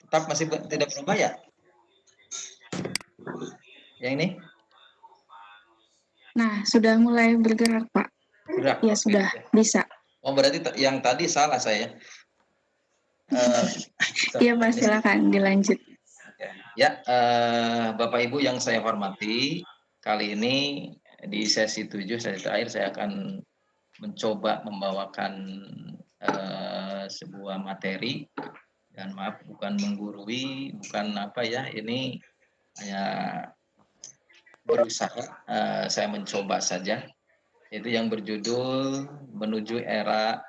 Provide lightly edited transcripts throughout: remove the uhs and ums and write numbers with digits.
Tetap masih tidak berubah ya? Yang ini? Nah, sudah mulai bergerak, Pak. Gerak. Ya, sudah bisa. Oh, berarti yang tadi salah saya. Iya, Pak, silakan dilanjut. Ya, Bapak Ibu yang saya hormati, kali ini di sesi 7, sesi terakhir saya akan mencoba membawakan sebuah materi, dan maaf bukan menggurui, bukan apa ya, ini hanya berusaha, saya mencoba saja, itu yang berjudul menuju era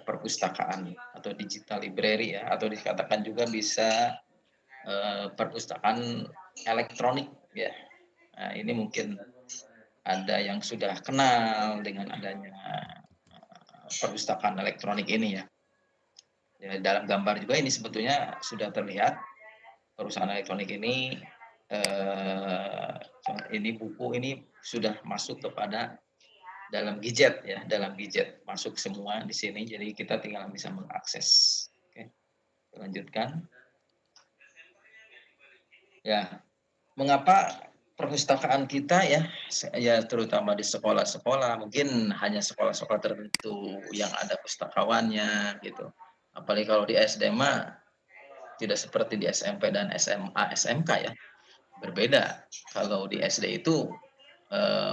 perpustakaan atau digital library ya, atau dikatakan juga bisa perpustakaan elektronik ya. Nah, ini mungkin ada yang sudah kenal dengan adanya perpustakaan elektronik ini ya. Ya, dalam gambar juga ini sebetulnya sudah terlihat perusahaan elektronik ini buku ini sudah masuk kepada dalam gadget ya, dalam gadget masuk semua di sini. Jadi kita tinggal bisa mengakses. Oke, lanjutkan. Ya, mengapa perpustakaan kita ya terutama di sekolah-sekolah, mungkin hanya sekolah-sekolah tertentu yang ada pustakawannya gitu. Apalagi kalau di SD mah tidak seperti di SMP dan SMA, SMK ya, berbeda. Kalau di SD itu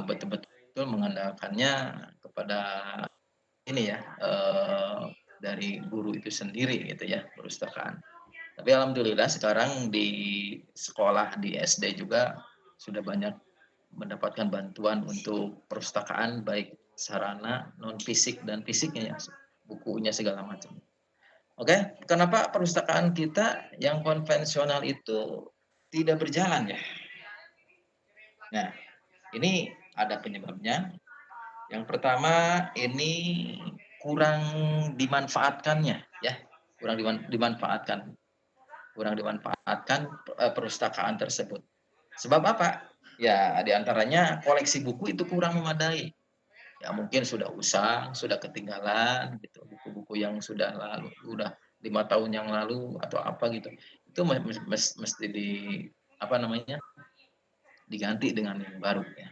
betul-betul mengandalkannya kepada ini ya, dari guru itu sendiri gitu ya, perpustakaan. Tapi alhamdulillah sekarang di sekolah di SD juga sudah banyak mendapatkan bantuan untuk perpustakaan, baik sarana non fisik dan fisiknya ya, bukunya segala macam. Oke, kenapa perpustakaan kita yang konvensional itu tidak berjalan ya? Nah, ini ada penyebabnya. Yang pertama, ini kurang dimanfaatkannya ya, dimanfaatkan, perpustakaan tersebut. Sebab apa? Ya, diantaranya koleksi buku itu kurang memadai. Ya mungkin sudah usang, sudah ketinggalan gitu, buku-buku yang sudah 5 tahun yang lalu atau apa gitu. Itu mesti diganti dengan yang baru ya.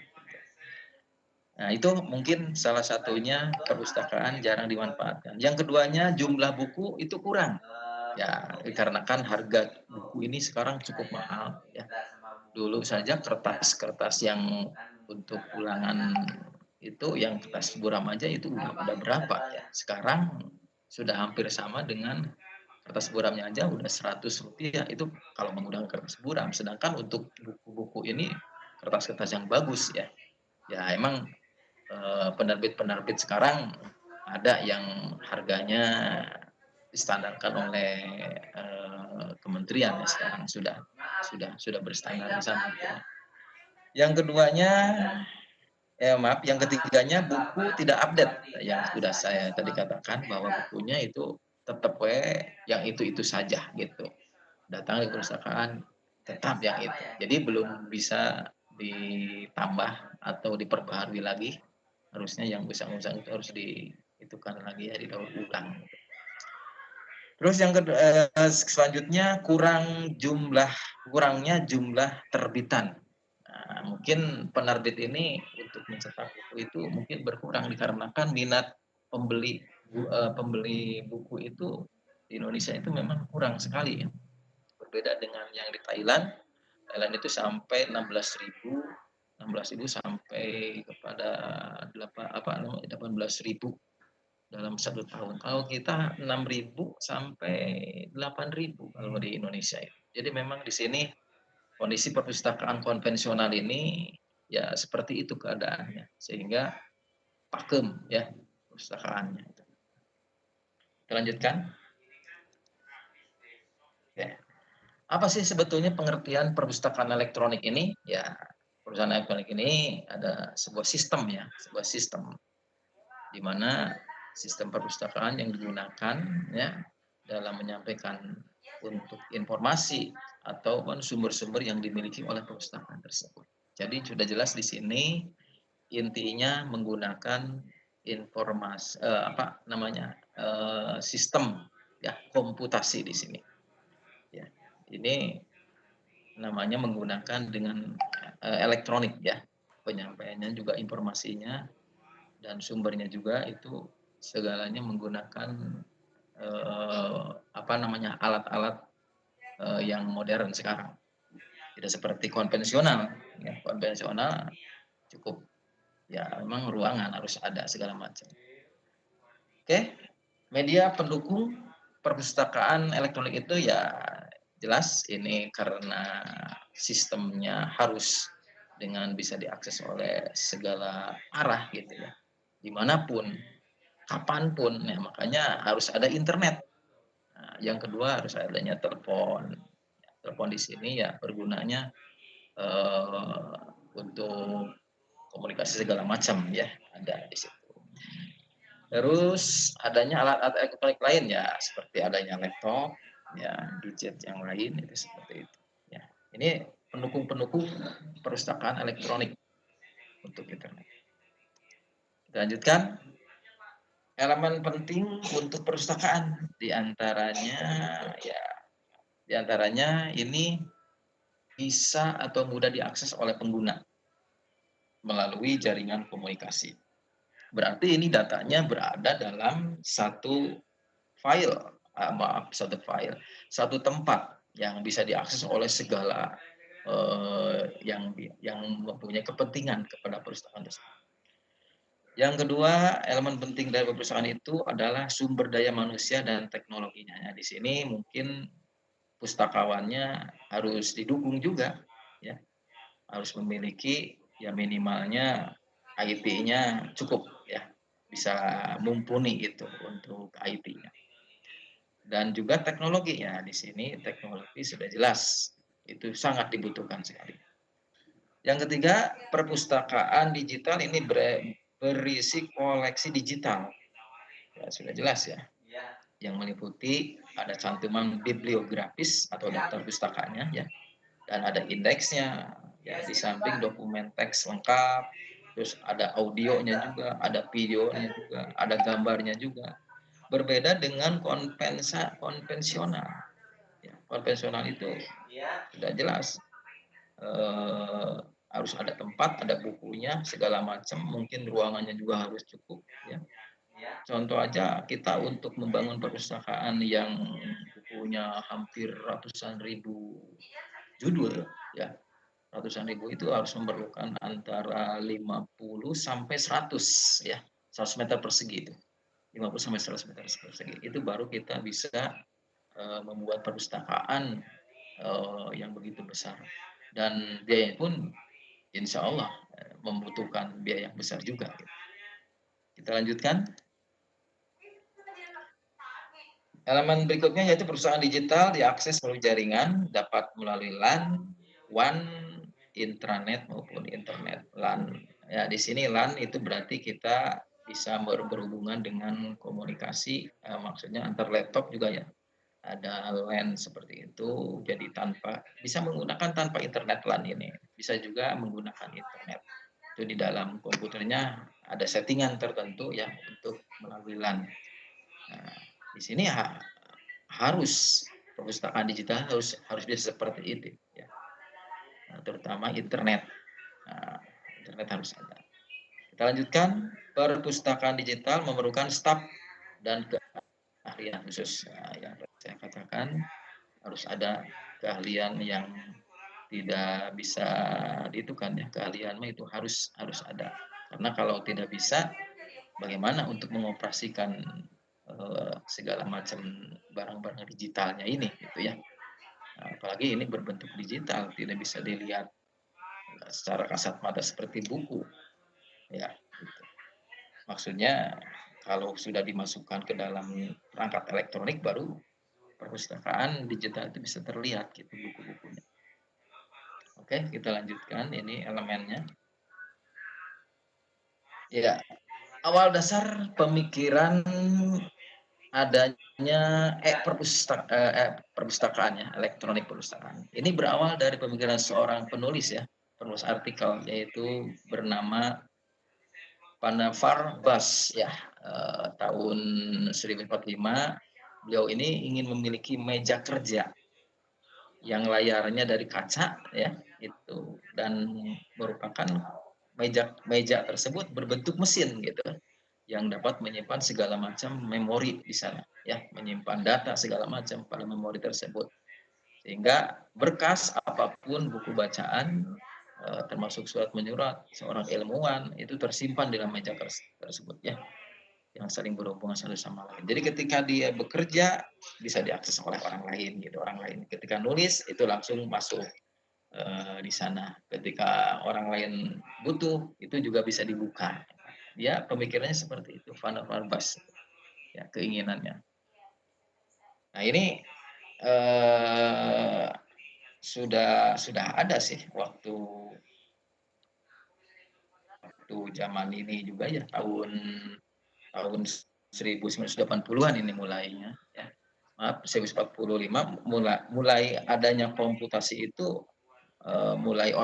Nah, itu mungkin salah satunya perpustakaan jarang dimanfaatkan. Yang keduanya jumlah buku itu kurang. Ya, dikarenakan harga buku ini sekarang cukup mahal ya. Dulu saja kertas-kertas yang untuk ulangan itu, yang kertas buram aja itu udah berapa ya. Sekarang sudah hampir sama dengan kertas buramnya aja udah Rp100 itu kalau menggunakan kertas buram. Sedangkan untuk buku-buku ini kertas-kertas yang bagus ya. Ya emang penerbit-penerbit sekarang ada yang harganya distandarkan oleh kementerian ya, sekarang sudah berstandar di sana. Yang keduanya, yang ketiganya buku tidak update. Yang sudah saya tadi katakan bahwa bukunya itu tetap yang itu saja gitu. Datang di perpustakaan tetap yang itu. Jadi belum bisa ditambah atau diperbaharui lagi. Harusnya yang usang-usang itu harus diitukan lagi ya, didaur ulang. Terus yang selanjutnya kurangnya jumlah terbitan. Nah, mungkin penerbit ini untuk mencetak buku itu mungkin berkurang dikarenakan minat pembeli buku itu di Indonesia itu memang kurang sekali ya. Berbeda dengan yang di Thailand. Thailand itu sampai 16.000 sampai kepada 18.000 dalam 1 tahun. Kalau kita 6.000 sampai 8.000 kalau di Indonesia. Jadi memang di sini kondisi perpustakaan konvensional ini ya seperti itu keadaannya, sehingga pakem ya perpustakaannya. Kita lanjutkan. Ya. Apa sih sebetulnya pengertian perpustakaan elektronik ini? Ya, perpustakaan elektronik ini ada sebuah sistem ya, di mana sistem perpustakaan yang digunakan ya dalam menyampaikan untuk informasi atau sumber-sumber yang dimiliki oleh perpustakaan tersebut. Jadi sudah jelas di sini intinya menggunakan informasi sistem ya komputasi di sini. Ya, ini namanya menggunakan dengan elektronik ya. Penyampaiannya juga informasinya dan sumbernya juga itu segalanya menggunakan alat-alat yang modern sekarang. Tidak seperti konvensional. Ya, konvensional cukup ya memang ruangan harus ada segala macam. Oke, media pendukung perpustakaan elektronik itu ya jelas ini karena sistemnya harus dengan bisa diakses oleh segala arah gitu ya, dimanapun, kapanpun, ya makanya harus ada internet. Nah, yang kedua harus adanya telepon. Telepon di sini ya bergunanya untuk komunikasi segala macam ya ada di situ. Terus adanya alat-alat elektronik lain ya seperti adanya laptop, ya gadget yang lain itu seperti itu. Ya, ini pendukung-pendukung perpustakaan elektronik untuk internet. Kita lanjutkan. Elemen penting untuk perpustakaan diantaranya ini bisa atau mudah diakses oleh pengguna melalui jaringan komunikasi. Berarti ini datanya berada dalam satu file, satu tempat yang bisa diakses oleh segala yang mempunyai kepentingan kepada perpustakaan tersebut. Yang kedua, elemen penting dari perpustakaan itu adalah sumber daya manusia dan teknologinya. Nah, di sini mungkin pustakawannya harus didukung juga, ya, harus memiliki ya minimalnya IT-nya cukup, ya, bisa mumpuni itu untuk IT-nya. Dan juga teknologi ya di sini teknologi sudah jelas itu sangat dibutuhkan sekali. Yang ketiga, perpustakaan digital ini berisi koleksi digital. Ya, sudah jelas ya. Yang meliputi ada cantuman bibliografis atau daftar pustakanya ya. Dan ada indeksnya ya di samping dokumen teks lengkap, terus ada audionya juga, ada videonya juga, ada gambarnya juga. Berbeda dengan konvensional. Ya, konvensional itu sudah jelas harus ada tempat, ada bukunya, segala macam, mungkin ruangannya juga harus cukup. Ya. Contoh aja kita untuk membangun perpustakaan yang bukunya hampir ratusan ribu judul, ya ratusan ribu itu harus memerlukan antara 50 sampai 100 ya 100 meter persegi itu 50 sampai 100 meter persegi itu baru kita bisa membuat perpustakaan yang begitu besar dan biaya pun insya Allah membutuhkan biaya yang besar juga. Kita lanjutkan. Elemen berikutnya yaitu perusahaan digital diakses melalui jaringan, dapat melalui LAN, WAN, intranet maupun internet. LAN. Ya, di sini LAN itu berarti kita bisa berhubungan dengan komunikasi, maksudnya antar laptop juga ya. Ada LAN seperti itu, jadi bisa menggunakan tanpa internet LAN ini. Bisa juga menggunakan internet. Itu di dalam komputernya ada settingan tertentu ya untuk melalui LAN. Nah, di sini harus perpustakaan digital harus bisa seperti itu ya. Nah, terutama internet. Nah, internet harus ada. Kita lanjutkan. Perpustakaan digital memerlukan staf dan keahlian khusus. Nah, yang saya katakan harus ada keahlian yang tidak bisa diitukan ya. Keahlian itu harus ada. Karena kalau tidak bisa bagaimana untuk mengoperasikan segala macam barang-barang digitalnya ini gitu ya. Nah, apalagi ini berbentuk digital, tidak bisa dilihat secara kasat mata seperti buku ya gitu. Maksudnya kalau sudah dimasukkan ke dalam perangkat elektronik baru perpustakaan digital itu bisa terlihat gitu buku-bukunya. Oke, kita lanjutkan ini elemennya. Ya, awal dasar pemikiran adanya perpustakaan ya, elektronik perpustakaan. Ini berawal dari pemikiran seorang penulis ya, penulis artikel yaitu bernama Panavar Bas ya, tahun 1045. Beliau ini ingin memiliki meja kerja yang layarnya dari kaca ya, itu, dan merupakan meja meja tersebut berbentuk mesin gitu, yang dapat menyimpan segala macam memori di sana ya, menyimpan data segala macam pada memori tersebut. Sehingga berkas apapun buku bacaan, termasuk surat menyurat seorang ilmuwan itu tersimpan di dalam meja tersebut ya, yang saling berhubungan satu sama lain. Jadi ketika dia bekerja bisa diakses oleh orang lain gitu, orang lain. Ketika nulis itu langsung masuk di sana. Ketika orang lain butuh itu juga bisa dibuka. Dia pemikirannya seperti itu, Van Bas ya keinginannya. Nah ini eh, sudah ada sih waktu zaman ini juga ya, tahun 1980-an ini mulainya ya. Maaf, 1945 mulai adanya komputasi itu, mulai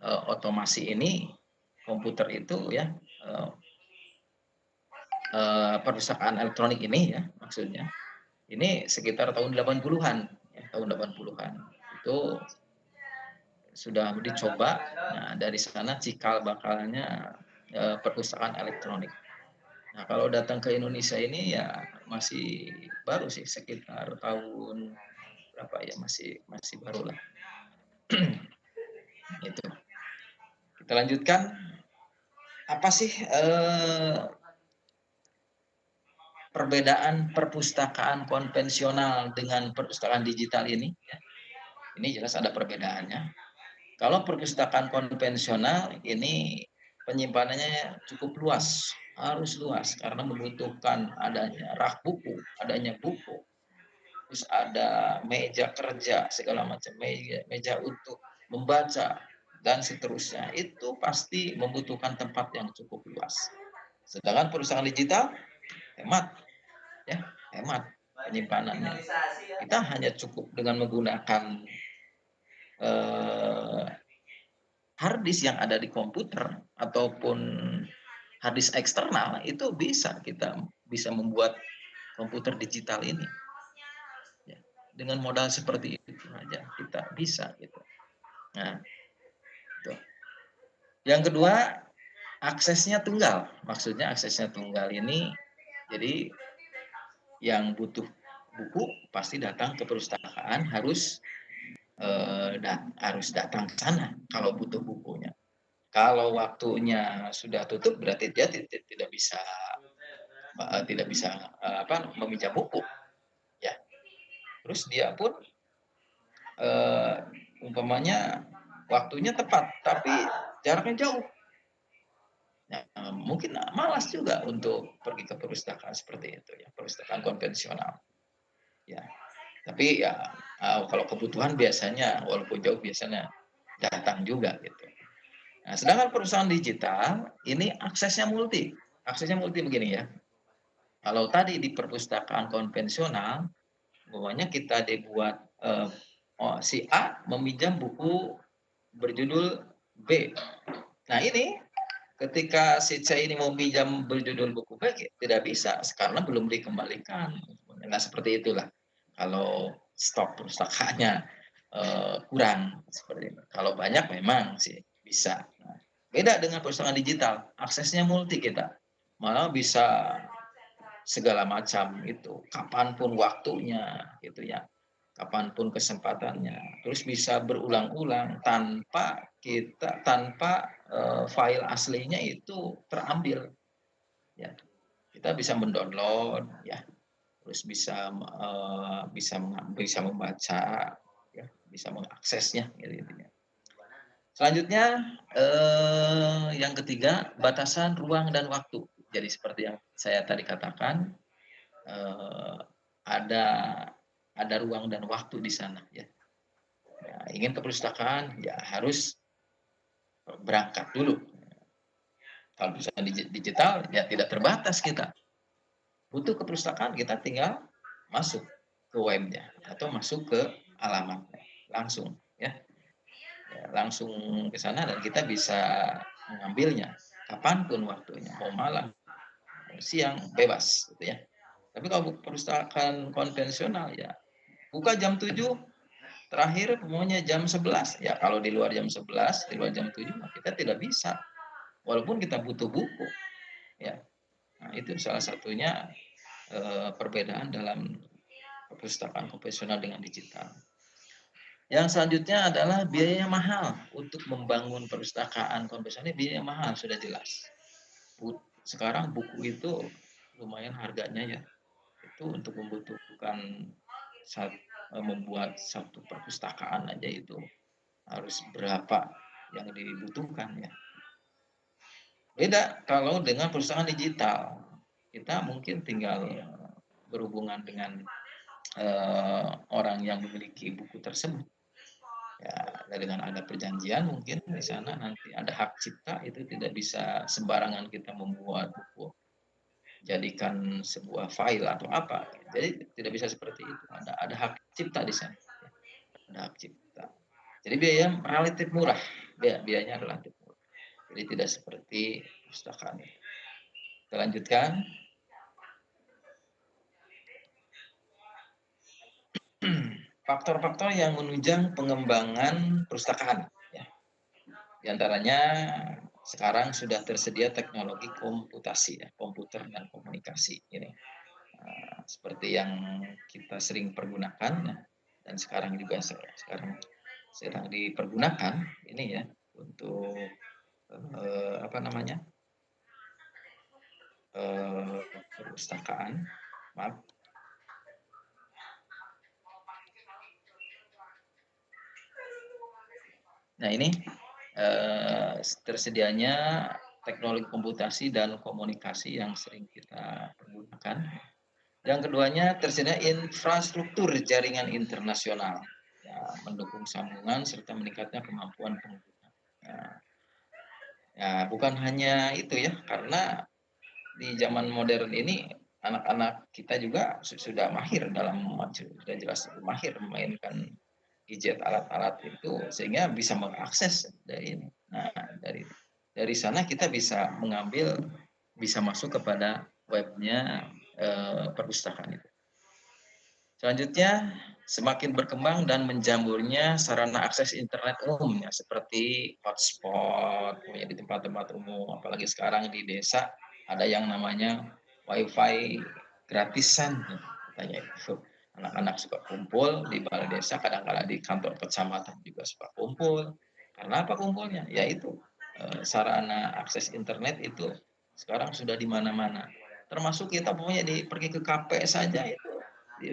otomasi ini, komputer itu ya, perpustakaan elektronik ini ya maksudnya, ini sekitar tahun 80-an ya, tahun 80-an. Itu sudah dicoba. Nah, dari sana cikal bakalnya perpustakaan elektronik. Nah, kalau datang ke Indonesia ini ya masih baru sih, sekitar tahun berapa ya, masih masih baru lah. Itu. Kita lanjutkan. Apa sih perbedaan perpustakaan konvensional dengan perpustakaan digital ini? Ya, ini jelas ada perbedaannya. Kalau perpustakaan konvensional ini penyimpanannya cukup luas, harus luas karena membutuhkan adanya rak buku, adanya buku, terus ada meja kerja, segala macam meja, meja untuk membaca dan seterusnya. Itu pasti membutuhkan tempat yang cukup luas. Sedangkan perusahaan digital hemat, ya hemat penyimpanannya. Kita hanya cukup dengan menggunakan eh, hard disk yang ada di komputer ataupun hard disk eksternal, itu kita bisa membuat komputer digital ini ya. Dengan modal seperti itu aja kita bisa gitu. Nah, itu. Yang kedua, aksesnya tunggal. Maksudnya aksesnya tunggal ini, jadi yang butuh buku pasti datang ke perpustakaan, harus datang ke sana kalau butuh bukunya. Kalau waktunya sudah tutup berarti dia tidak bisa meminjam buku ya. Terus dia pun umpamanya waktunya tepat tapi jaraknya jauh. Nah, mungkin malas juga untuk pergi ke perpustakaan seperti itu ya, perpustakaan konvensional. Ya. Tapi ya kalau kebutuhan biasanya walaupun jauh biasanya datang juga gitu. Nah, sedangkan perusahaan digital ini aksesnya multi. Aksesnya multi begini ya. Kalau tadi di perpustakaan konvensional, pokoknya kita dibuat si A meminjam buku berjudul B. Nah ini ketika si C ini mau pinjam berjudul buku B tidak bisa karena belum dikembalikan. Nah seperti itulah. Kalau stok pustakaannya kurang seperti itu. Kalau banyak memang sih bisa. Nah, beda dengan perpustakaan digital, aksesnya multi kita. Malah bisa segala macam itu, kapanpun waktunya gitu ya, kapanpun kesempatannya, terus bisa berulang-ulang tanpa file aslinya itu terambil ya. Kita bisa mendownload ya, terus bisa membaca ya, bisa mengaksesnya gitu intinya. Selanjutnya yang ketiga, batasan ruang dan waktu. Jadi seperti yang saya tadi katakan, eh, ada ruang dan waktu di sana ya. Ya, ingin ke perpustakaan ya harus berangkat dulu. Kalau perpustakaan digital ya tidak terbatas kita. Butuh ke perpustakaan kita tinggal masuk ke webnya atau masuk ke alamatnya langsung ya. Ya, langsung ke sana dan kita bisa mengambilnya kapanpun waktunya, mau malam, mau siang, bebas gitu ya. Tapi kalau perpustakaan konvensional ya buka jam 7 terakhir pokoknya jam 11. Ya kalau di luar jam 11, di luar jam 7 kita tidak bisa. Walaupun kita butuh buku. Ya. Nah, itu salah satunya perbedaan dalam perpustakaan konvensional dengan digital. Yang selanjutnya adalah biayanya mahal. Untuk membangun perpustakaan konvensional biayanya mahal, sudah jelas. Sekarang buku itu lumayan harganya ya. Itu untuk membutuhkan membuat satu perpustakaan aja itu harus berapa yang dibutuhkan ya. Beda kalau dengan perpustakaan digital. Kita mungkin tinggal berhubungan dengan orang yang memiliki buku tersebut. Ya, dengan ada perjanjian mungkin di sana nanti ada hak cipta, itu tidak bisa sembarangan kita membuat buku jadikan sebuah file atau apa. Jadi tidak bisa seperti itu. Ada hak cipta di sana. Ada hak cipta. Jadi biaya relatif murah. Biayanya relatif murah. Jadi tidak seperti perpustakaan. Kita lanjutkan. Faktor-faktor yang menunjang pengembangan perpustakaan. Ya. Di antaranya sekarang sudah tersedia teknologi komputasi, ya, komputer dan komunikasi. Ini seperti yang kita sering pergunakan, ya, dan sekarang juga sedang dipergunakan ini ya untuk apa namanya perpustakaan. Maaf. Nah ini tersedianya teknologi komputasi dan komunikasi yang sering kita pergunakan. Yang keduanya tersedia infrastruktur jaringan internasional, ya, mendukung sambungan serta meningkatnya kemampuan pengguna. Ya, bukan hanya itu ya, karena di zaman modern ini anak-anak kita juga sudah mahir sudah jelas mahir memainkan gadget, alat-alat itu, sehingga bisa mengakses dari ini. Nah, dari sana kita bisa mengambil, bisa masuk kepada webnya perpustakaan itu. Selanjutnya, semakin berkembang dan menjamurnya sarana akses internet umumnya seperti hotspot di tempat-tempat umum, apalagi sekarang di desa ada yang namanya wifi gratisan, katanya itu. Anak-anak suka kumpul di balai desa, kadang-kadang di kantor kecamatan juga suka kumpul. Karena apa kumpulnya? Yaitu sarana akses internet itu sekarang sudah di mana-mana. Termasuk kita pokoknya pergi ke KP saja itu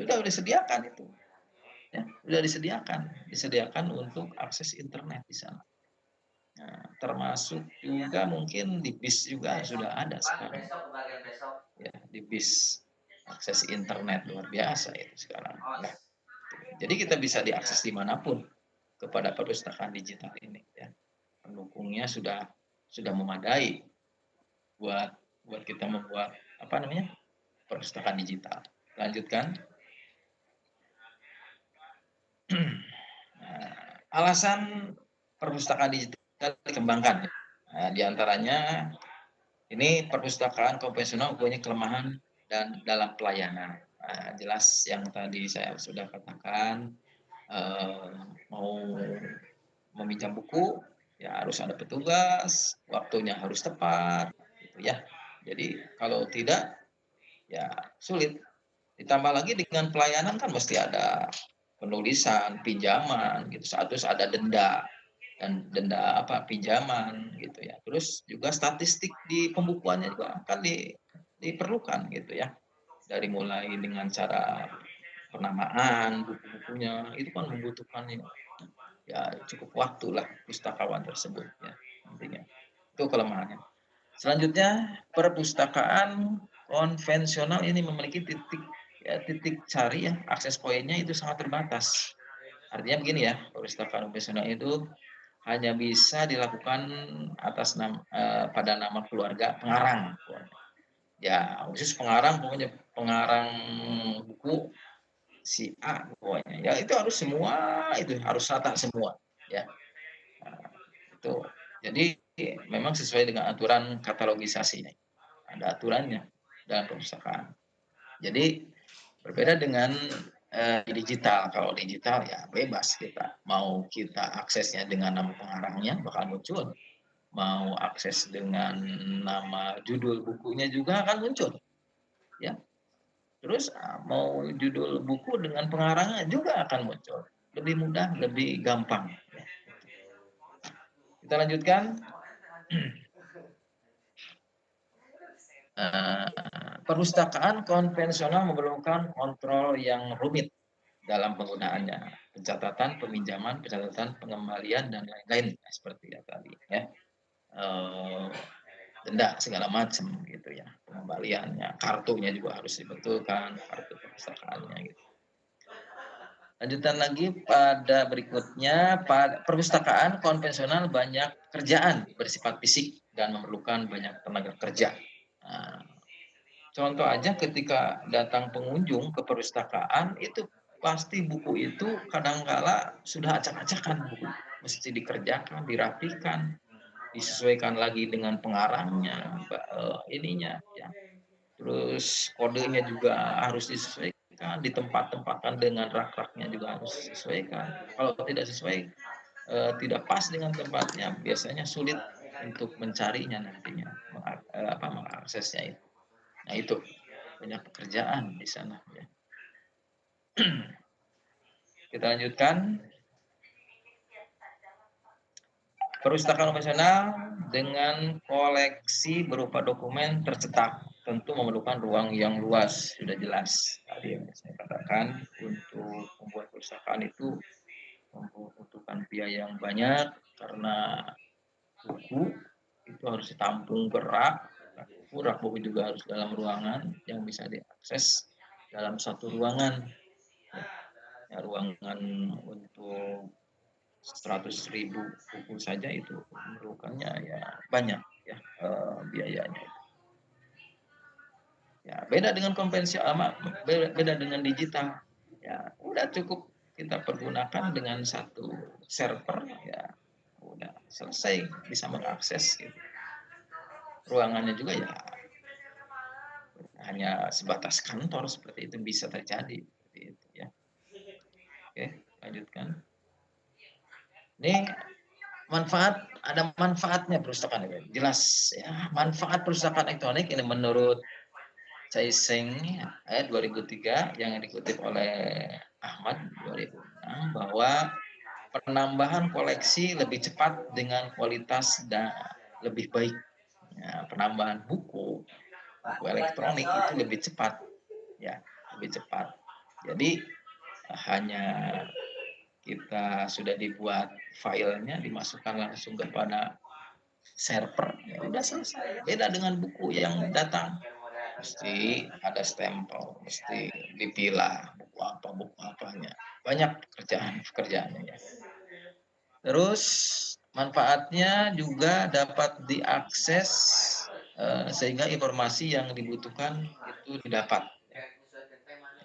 udah disediakan itu. Ya, udah disediakan untuk akses internet di sana. Nah, termasuk juga mungkin di bis juga sudah ada sekarang. Ya, di bis akses internet luar biasa itu sekarang. Nah, jadi kita bisa diakses dimanapun kepada perpustakaan digital ini. Ya. Pendukungnya sudah memadai buat kita membuat perpustakaan digital. Lanjutkan. Nah, alasan perpustakaan digital dikembangkan. Nah, di antaranya ini perpustakaan konvensional punya kelemahan dan dalam pelayanan. Nah, jelas yang tadi saya sudah katakan, mau meminjam buku ya harus ada petugas, waktunya harus tepat, gitu ya. Jadi kalau tidak ya sulit. Ditambah lagi dengan pelayanan kan mesti ada penulisan, pinjaman gitu. Terus ada denda dan denda pinjaman gitu ya. Terus juga statistik di pembukuannya juga akan diperlukan gitu ya. Dari mulai dengan cara penamaan buku-bukunya itu kan membutuhkan ya cukup waktu lah pustakawan tersebut ya intinya. Itu kelemahannya. Selanjutnya perpustakaan konvensional ini memiliki titik cari ya, akses poinnya itu sangat terbatas. Artinya begini ya, perpustakaan konvensional itu hanya bisa dilakukan pada nama keluarga pengarang. Ya, khusus pengarang, pokoknya pengarang buku si A pokoknya. Ya itu harus harus rata semua ya. Nah, itu. Jadi memang sesuai dengan aturan katalogisasinya. Ada aturannya dalam perpustakaan. Jadi berbeda dengan digital. Kalau digital ya bebas kita. Mau kita aksesnya dengan nama pengarangnya bakal muncul. Mau akses dengan nama judul bukunya juga akan muncul. Ya. Terus mau judul buku dengan pengarangnya juga akan muncul. Lebih mudah, lebih gampang. Ya. Kita lanjutkan. Perpustakaan konvensional memerlukan kontrol yang rumit dalam penggunaannya, pencatatan, peminjaman, pencatatan, pengembalian dan lain-lain seperti yang tadi ya. Denda segala macam gitu ya, pengembaliannya, kartunya juga harus dibetulkan, kartu perpustakaannya gitu. Lanjutan lagi pada berikutnya, pada perpustakaan konvensional banyak kerjaan bersifat fisik dan memerlukan banyak tenaga kerja. Nah, contoh aja ketika datang pengunjung ke perpustakaan itu pasti buku itu kadangkala sudah acak-acakan buku, mesti dikerjakan, dirapikan, disesuaikan lagi dengan pengarangnya, ininya ya. Terus kodenya juga harus disesuaikan, ditempat-tempatkan dengan rak-raknya juga harus disesuaikan. Kalau tidak sesuai, tidak pas dengan tempatnya, biasanya sulit untuk mencarinya nantinya, mengaksesnya itu. Nah itu banyak pekerjaan di sana ya. Kita lanjutkan. Perpustakaan konvensional dengan koleksi berupa dokumen tercetak tentu memerlukan ruang yang luas, sudah jelas. Tadi yang saya katakan untuk membuat perpustakaan itu membutuhkan biaya yang banyak karena buku itu harus ditampung berak, rak buku juga harus dalam ruangan yang bisa diakses dalam satu ruangan. Ya, ruangan untuk 100.000 buku saja itu memerlukannya ya banyak ya biayanya. Ya beda dengan konvensional, beda dengan digital. Ya udah cukup kita pergunakan dengan satu server ya udah selesai bisa mengakses gitu. Ruangannya juga ya hanya sebatas kantor seperti itu bisa terjadi seperti itu ya. Oke, lanjutkan. Ini ada manfaatnya perpustakaan ini. Jelas ya, manfaat perpustakaan elektronik ini menurut Chai Seng 2003 yang dikutip oleh Ahmad 2006 bahwa penambahan koleksi lebih cepat dengan kualitas dan lebih baik. Ya, penambahan buku elektronik itu lebih cepat ya, lebih cepat. Jadi hanya kita sudah dibuat filenya dimasukkan langsung kepada server ya udah selesai. Beda dengan buku yang datang mesti ada stempel, mesti dipilah buku apanya. Banyak pekerjaannya ya. Terus manfaatnya juga dapat diakses sehingga informasi yang dibutuhkan itu didapat ya.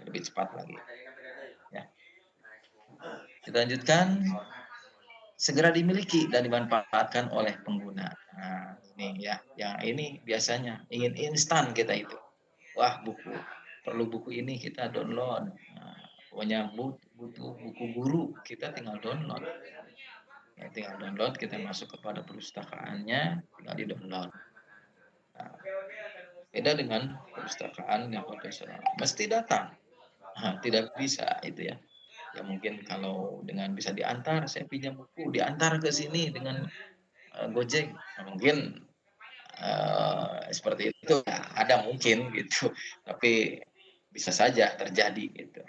Lebih cepat lagi. Ya. Kita lanjutkan. Segera dimiliki dan dimanfaatkan oleh pengguna. Nah, ini ya, yang ini biasanya ingin instan kita itu. Wah, perlu buku ini kita download. Nah, pokoknya butuh buku guru, kita tinggal download. Ya, tinggal download, kita masuk kepada perpustakaannya, tinggal di-download. Nah, beda dengan perpustakaan yang konvensional. Mesti datang. Nah, tidak bisa itu ya. Ya mungkin kalau dengan bisa diantar, saya pinjam buku, diantar ke sini dengan Gojek, nah, mungkin seperti itu ya, ada mungkin gitu, tapi bisa saja terjadi gitu.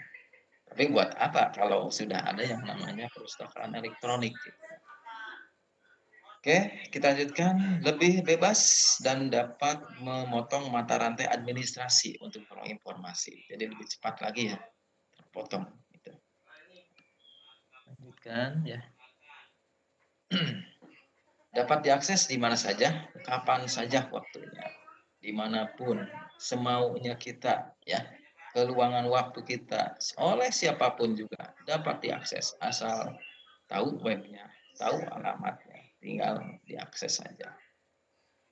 Tapi buat apa kalau sudah ada yang namanya perpustakaan elektronik? Gitu. Oke, kita lanjutkan. Lebih bebas dan dapat memotong mata rantai administrasi untuk peroleh informasi. Jadi lebih cepat lagi ya, terpotong. Gitu. Lanjutkan ya. Dapat diakses di mana saja, kapan saja waktunya, dimanapun, semaunya kita ya, keluangan waktu kita, oleh siapapun juga dapat diakses asal tahu webnya, tahu alamatnya, tinggal diakses saja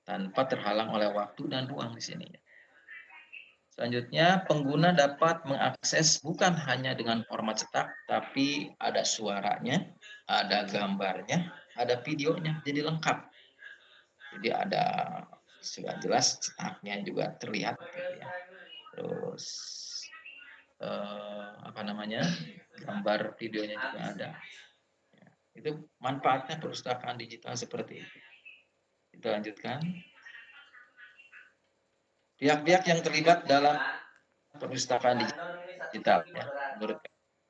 tanpa terhalang oleh waktu dan ruang di sini. Selanjutnya, pengguna dapat mengakses bukan hanya dengan format cetak, tapi ada suaranya, ada gambarnya, ada videonya, jadi lengkap. Jadi ada sudah jelas cetaknya juga terlihat gitu ya. Terus apa namanya, gambar videonya juga ada. Ya, itu manfaatnya perpustakaan digital seperti itu. Kita lanjutkan. Pihak-pihak yang terlibat dalam perpustakaan digital ya, menurut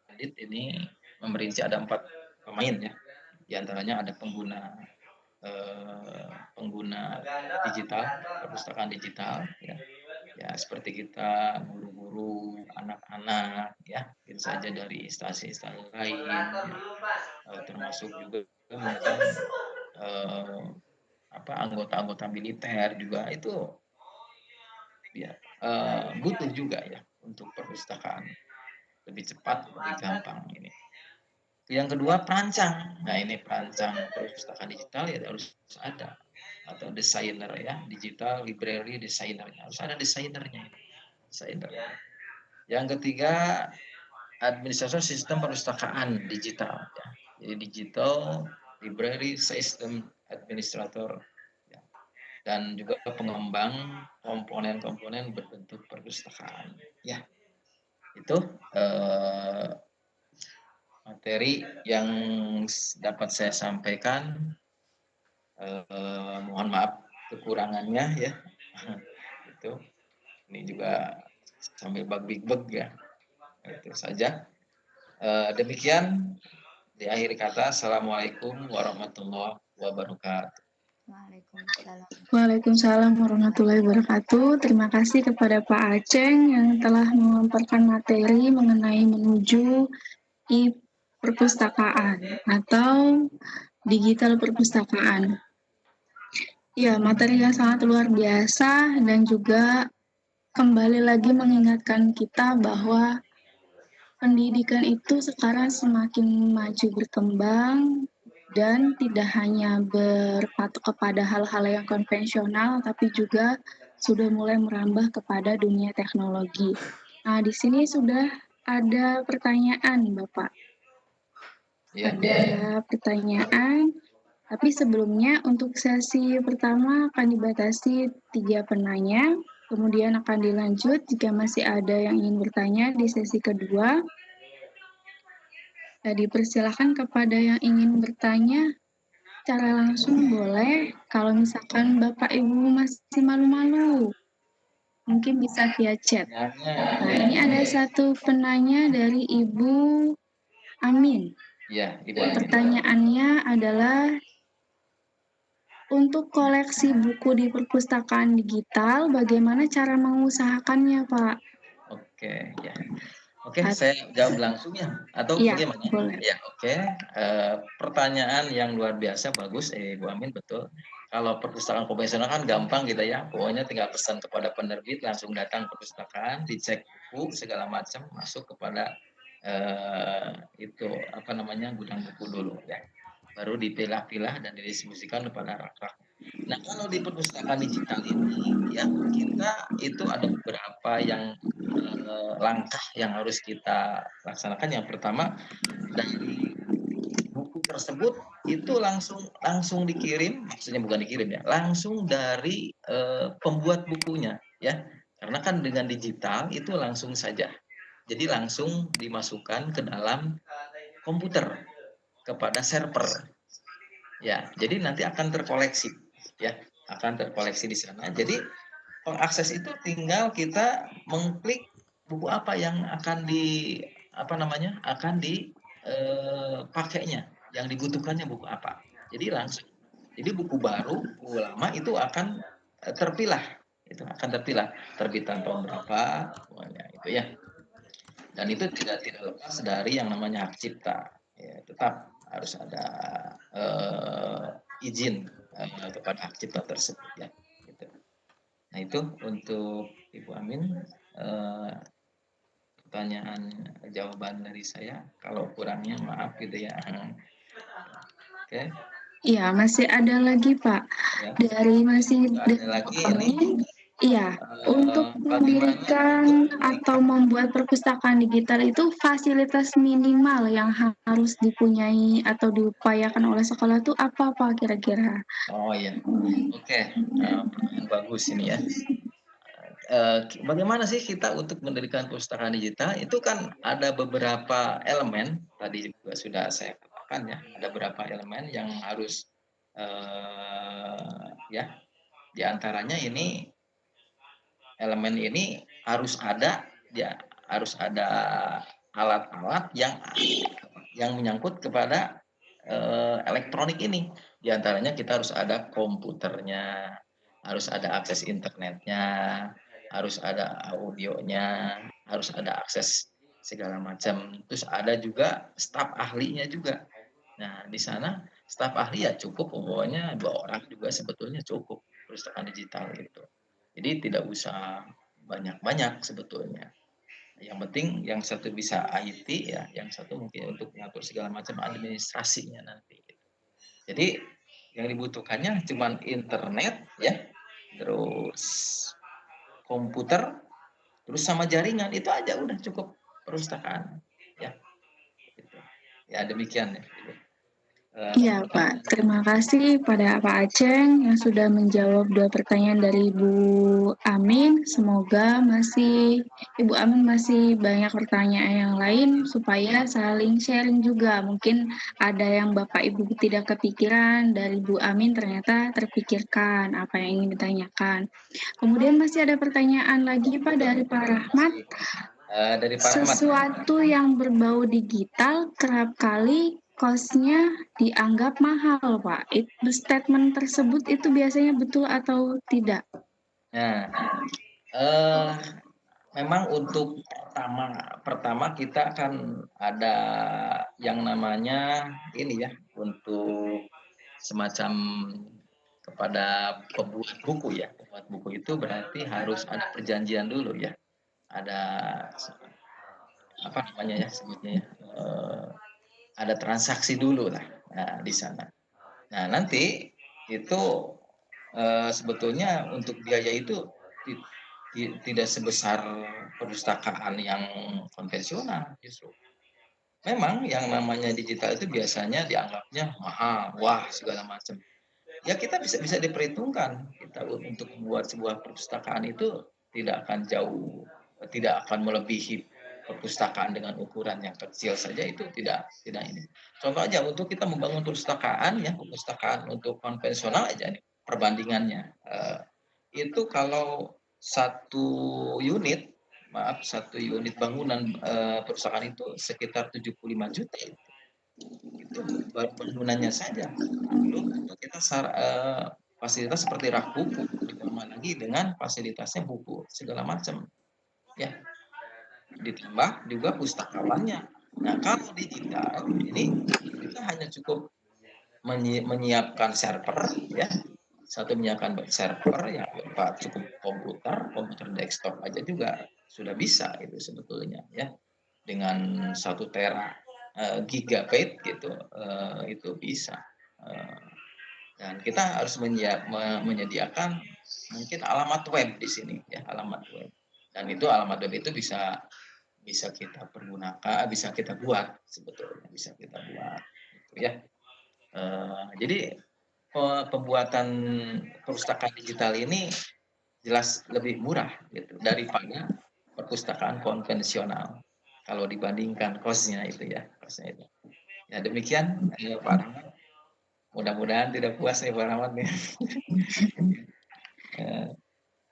Adit ini memperinci ada 4 pemain ya. Di antaranya ada pengguna digital, perpustakaan digital ya. Ya seperti kita guru-guru, anak-anak ya, itu saja dari instansi-instansi lain ya. Termasuk juga mungkin anggota-anggota militer juga itu ya butuh juga ya untuk perpustakaan lebih cepat, lebih gampang ini. Yang kedua perancang. Nah ini perancang perpustakaan digital ya harus ada, atau desainer ya, digital library designer, harus ada desainernya. Yang ketiga administrator sistem perpustakaan digital ya. Jadi digital library system administrator ya. Dan juga pengembang komponen-komponen berbentuk perpustakaan ya. Itu materi yang dapat saya sampaikan. Mohon maaf kekurangannya ya. Itu ini juga sambil bag-big-bag ya. Itu saja. Demikian di akhir kata. Assalamualaikum warahmatullahi wabarakatuh. Waalaikumsalam warahmatullahi wabarakatuh. Terima kasih kepada Pak Aceng yang telah memaparkan materi mengenai menuju e-perpustakaan atau digital perpustakaan. Ya, materi yang sangat luar biasa dan juga kembali lagi mengingatkan kita bahwa pendidikan itu sekarang semakin maju berkembang dan tidak hanya berpatok kepada hal-hal yang konvensional, tapi juga sudah mulai merambah kepada dunia teknologi. Nah, di sini sudah ada pertanyaan, Bapak. Ya. Ada pertanyaan, tapi sebelumnya untuk sesi pertama akan dibatasi 3 penanya, kemudian akan dilanjut jika masih ada yang ingin bertanya di sesi kedua. Dipersilakan kepada yang ingin bertanya secara langsung boleh, kalau misalkan Bapak Ibu masih malu-malu, mungkin bisa via chat. Nah, ini ada satu penanya dari Ibu Amin. Ya, Ibu Amin. Pertanyaannya adalah, untuk koleksi buku di perpustakaan digital, bagaimana cara mengusahakannya, Pak? Oke, ya. Oke, saya jawab langsung ya, atau ya, bagaimana? Boleh. Ya, oke. Pertanyaan yang luar biasa, bagus, Bu Amin, betul. Kalau perpustakaan konvensional kan gampang gitu ya, pokoknya tinggal pesan kepada penerbit, langsung datang ke perpustakaan, dicek buku segala macam, masuk kepada gudang buku dulu ya, baru dipilah-pilah dan didistribusikan kepada rak-rak. Nah, kalau di perpustakaan digital ini ya, kita itu ada beberapa yang langkah yang harus kita laksanakan. Yang pertama, dari buku tersebut itu langsung dikirim, maksudnya bukan dikirim ya, langsung dari pembuat bukunya ya, karena kan dengan digital itu langsung saja, jadi langsung dimasukkan ke dalam komputer kepada server ya, jadi nanti akan terkoleksi ya, di sana. Jadi pengakses itu tinggal kita mengklik buku apa yang akan pakainya, yang dibutuhkannya buku apa. Jadi langsung. Jadi buku baru, buku lama itu akan terpilah. Itu akan terpilah terbitan tahun berapa, semuanya itu ya. Dan itu tidak lepas dari yang namanya hak cipta. Ya, tetap harus ada izin kepada hak cipta tersebut ya. Gitu. Nah itu untuk Ibu Amin, pertanyaan jawaban dari saya. Kalau kurangnya maaf gitu ya. Oke. Iya, masih ada lagi Pak. Ya. Dari masih ada lagi ini Iya, untuk Bagaimana mendirikan atau membuat perpustakaan digital itu fasilitas minimal yang harus dipunyai atau diupayakan oleh sekolah itu apa kira-kira? Oh iya, oke, pertanyaan bagus ini ya. Bagaimana sih kita untuk mendirikan perpustakaan digital, itu kan ada beberapa elemen, tadi juga sudah saya katakan ya, ada beberapa elemen yang harus, ya, di antaranya ini elemen ini harus ada alat-alat yang menyangkut kepada, elektronik ini. Di antaranya kita harus ada komputernya, harus ada akses internetnya, harus ada audionya, harus ada akses segala macam. Terus ada juga staf ahlinya juga. Nah, di sana staf ahli ya cukup pokoknya 2 orang juga sebetulnya cukup, perpustakaan digital gitu. Jadi tidak usah banyak-banyak sebetulnya. Yang penting yang satu bisa IT ya, yang satu mungkin untuk mengatur segala macam administrasinya nanti gitu. Jadi yang dibutuhkannya cuman internet ya, terus komputer, terus sama jaringan, itu aja udah cukup perpustakaan, ya gitu. Ya demikian ya, gitu. Iya, Pak. Terima kasih pada Pak Aceng yang sudah menjawab 2 pertanyaan dari Ibu Amin. Semoga Ibu Amin masih banyak pertanyaan yang lain supaya saling sharing juga. Mungkin ada yang Bapak Ibu tidak kepikiran, dari Bu Amin ternyata terpikirkan apa yang ingin ditanyakan. Kemudian masih ada pertanyaan lagi, Pak, dari Pak Rahmat. Dari Pak Rahmat. Sesuatu yang berbau digital kerap kali cost-nya dianggap mahal, Pak. Itu statement tersebut itu biasanya betul atau tidak? Nah, eh, memang untuk pertama kita kan ada yang namanya ini ya, untuk semacam kepada pembuat buku ya. Pembuat buku itu berarti harus ada perjanjian dulu ya. Ada apa namanya ya sebutnya ya, ada transaksi dulu lah, di sana. Nah, nanti itu, sebetulnya untuk biaya itu ti ti tidak sebesar perpustakaan yang konvensional justru. Memang yang namanya digital itu biasanya dianggapnya mahal, wah segala macam. Ya kita bisa bisa diperhitungkan, kita untuk membuat sebuah perpustakaan itu tidak akan melebihi perpustakaan dengan ukuran yang kecil saja, itu tidak ini. Contoh aja untuk kita membangun perpustakaan ya, perpustakaan untuk konvensional aja nih perbandingannya, itu kalau satu unit bangunan, perpustakaan itu sekitar 75 juta itu baru bangunannya saja. Belum tentu kita fasilitas seperti rak buku, ditambah lagi dengan fasilitasnya buku segala macam, ya. Ditambah juga pustakawannya. Nah, kalau digital ini kita hanya cukup menyiapkan server, ya. Satu menyiapkan server yang berupa cukup komputer desktop aja juga sudah bisa itu sebetulnya, ya. Dengan 1 tera gigabyte gitu, itu bisa. Dan kita harus menyediakan mungkin alamat web di sini ya, alamat web. Dan itu alamat web itu bisa bisa kita pergunakan, bisa kita buat sebetulnya, bisa kita buat gitu ya. Jadi pembuatan perpustakaan digital ini jelas lebih murah gitu daripada perpustakaan konvensional. Kalau dibandingkan cost-nya itu ya, cost-nya itu. Ya demikian Pak Rahmat. Mudah-mudahan tidak puas nih Pak Rahmat nih.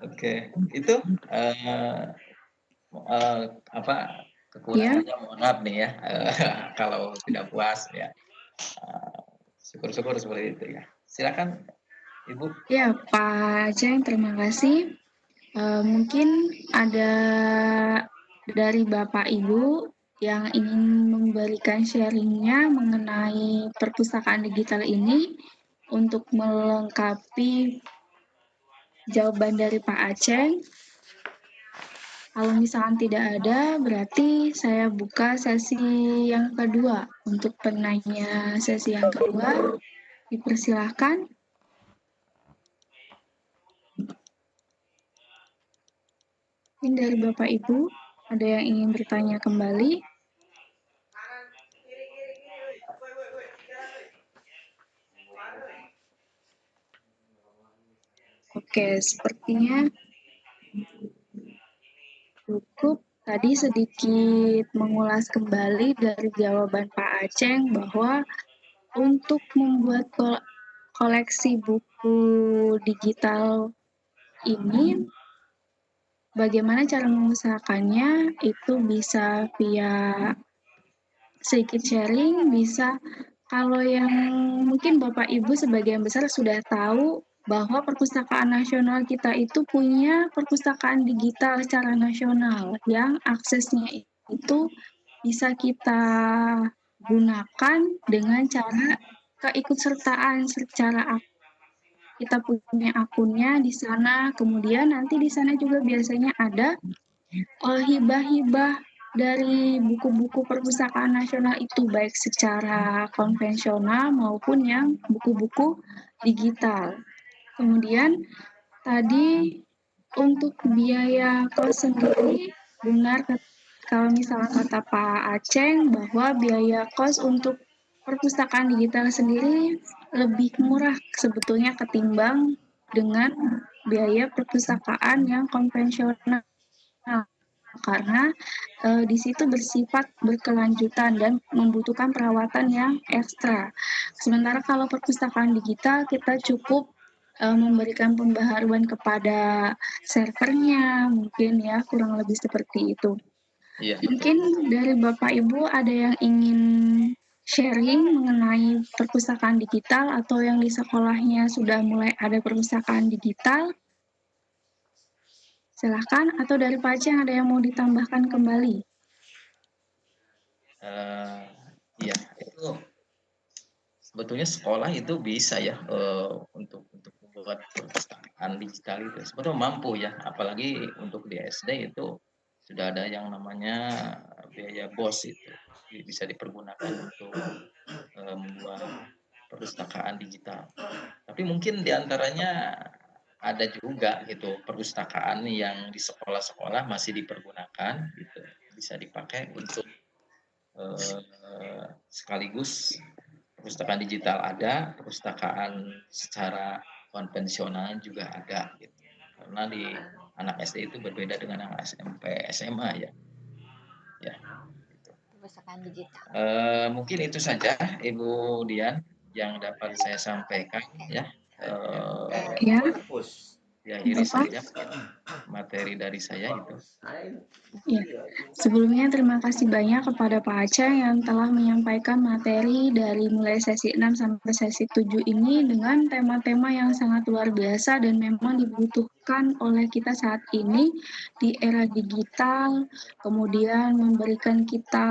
Oke, itu apa kekurangannya mohon maaf nih ya, kalau tidak puas ya. Syukur-syukur seperti itu ya. Silakan Ibu. Ya, Pak Aceng, terima kasih. Mungkin ada dari Bapak Ibu yang ingin memberikan sharingnya mengenai perpustakaan digital ini untuk melengkapi jawaban dari Pak Aceng. Kalau misalkan tidak ada, berarti saya buka sesi yang kedua. Untuk penanya sesi yang kedua, dipersilahkan. Mungkin dari Bapak Ibu ada yang ingin bertanya kembali? Oke, sepertinya cukup. Tadi sedikit mengulas kembali dari jawaban Pak Aceng bahwa untuk membuat koleksi buku digital ini, bagaimana cara mengusahakannya? Itu bisa via sedikit sharing, bisa kalau yang mungkin Bapak Ibu sebagian besar sudah tahu bahwa perpustakaan nasional kita itu punya perpustakaan digital secara nasional yang aksesnya itu bisa kita gunakan dengan cara keikutsertaan secara kita punya akunnya di sana, kemudian nanti di sana juga biasanya ada hibah-hibah dari buku-buku perpustakaan nasional itu, baik secara konvensional maupun yang buku-buku digital. Kemudian tadi untuk biaya kos sendiri, benar kalau misalnya kata Pak Aceng bahwa biaya kos untuk perpustakaan digital sendiri lebih murah sebetulnya ketimbang dengan biaya perpustakaan yang konvensional karena di situ bersifat berkelanjutan dan membutuhkan perawatan yang ekstra. Sementara kalau perpustakaan digital kita cukup memberikan pembaharuan kepada servernya, mungkin ya kurang lebih seperti itu. Iya. Mungkin dari Bapak Ibu ada yang ingin sharing mengenai perpustakaan digital atau yang di sekolahnya sudah mulai ada perpustakaan digital? Silahkan, atau dari Pak Aceh ada yang mau ditambahkan kembali? Ya, itu sebetulnya sekolah itu bisa ya untuk membuat perpustakaan digital itu sebetulnya mampu ya, apalagi untuk di SD itu sudah ada yang namanya biaya BOS itu bisa dipergunakan untuk membuat perpustakaan digital. Tapi mungkin diantaranya ada juga gitu perpustakaan yang di sekolah-sekolah masih dipergunakan gitu, bisa dipakai untuk sekaligus perpustakaan digital ada, perpustakaan secara konvensional juga ada gitu. Karena di anak SD itu berbeda dengan anak SMP, SMA ya. Ya. Gitu. Perpustakaan digital. Mungkin itu saja Ibu Dian yang dapat saya sampaikan ya. Ya, Diakhiri Bapak. saja materi dari saya itu. Ya. Sebelumnya terima kasih banyak kepada Pak Aceh yang telah menyampaikan materi dari mulai sesi 6 sampai sesi 7 ini dengan tema-tema yang sangat luar biasa dan memang dibutuhkan oleh kita saat ini di era digital, kemudian memberikan kita